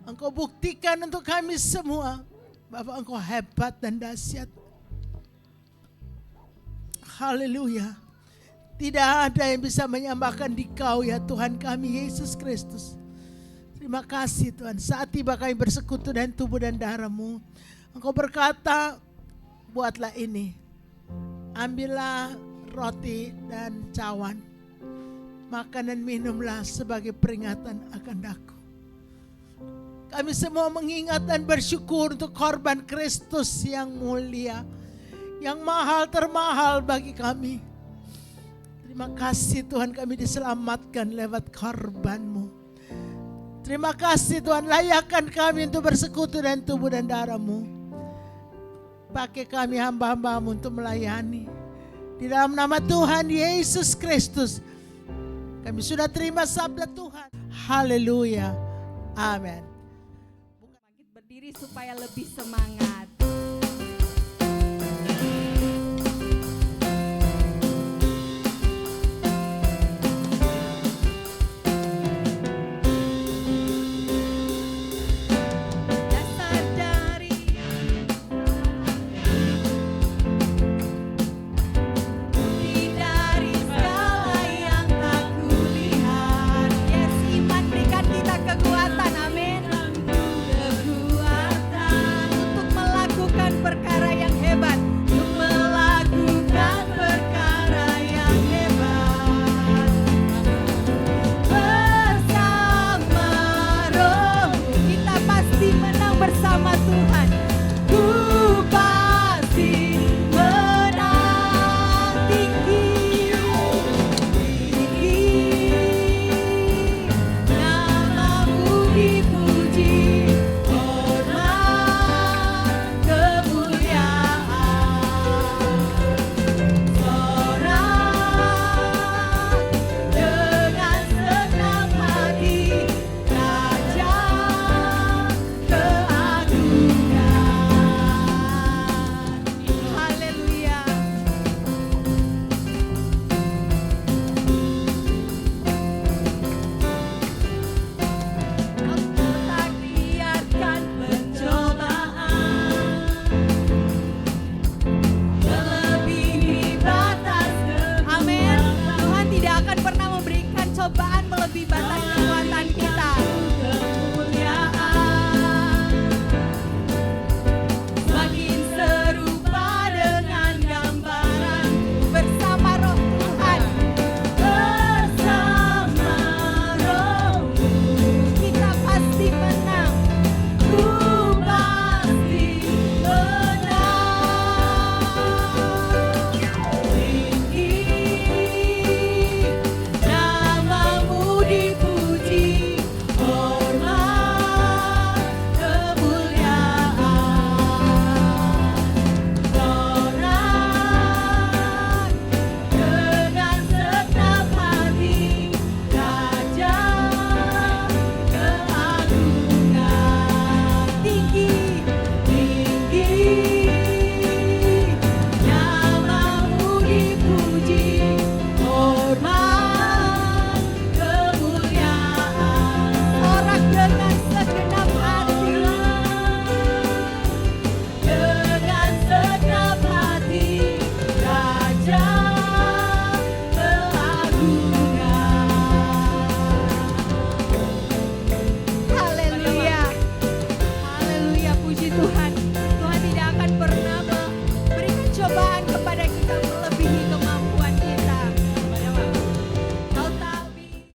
Engkau buktikan untuk kami semua Bapak, Engkau hebat dan dahsyat. Haleluya. Tidak ada yang bisa menyamakan di Kau ya Tuhan kami Yesus Kristus. Terima kasih Tuhan. Saat tiba kami bersekutu dengan tubuh dan darah-Mu. Engkau berkata, buatlah ini. Ambillah roti dan cawan. Makan dan minumlah sebagai peringatan akan daku. Kami semua mengingat dan bersyukur untuk korban Kristus yang mulia, yang mahal termahal bagi kami. Terima kasih Tuhan kami diselamatkan lewat korban-Mu. Terima kasih Tuhan, layakkan kami untuk bersekutu dengan tubuh dan darah-Mu. Pakai kami hamba-hamba-Mu untuk melayani. Di dalam nama Tuhan Yesus Kristus, kami sudah terima sabda Tuhan. Haleluya. Amin. Bangkit berdiri supaya lebih semangat.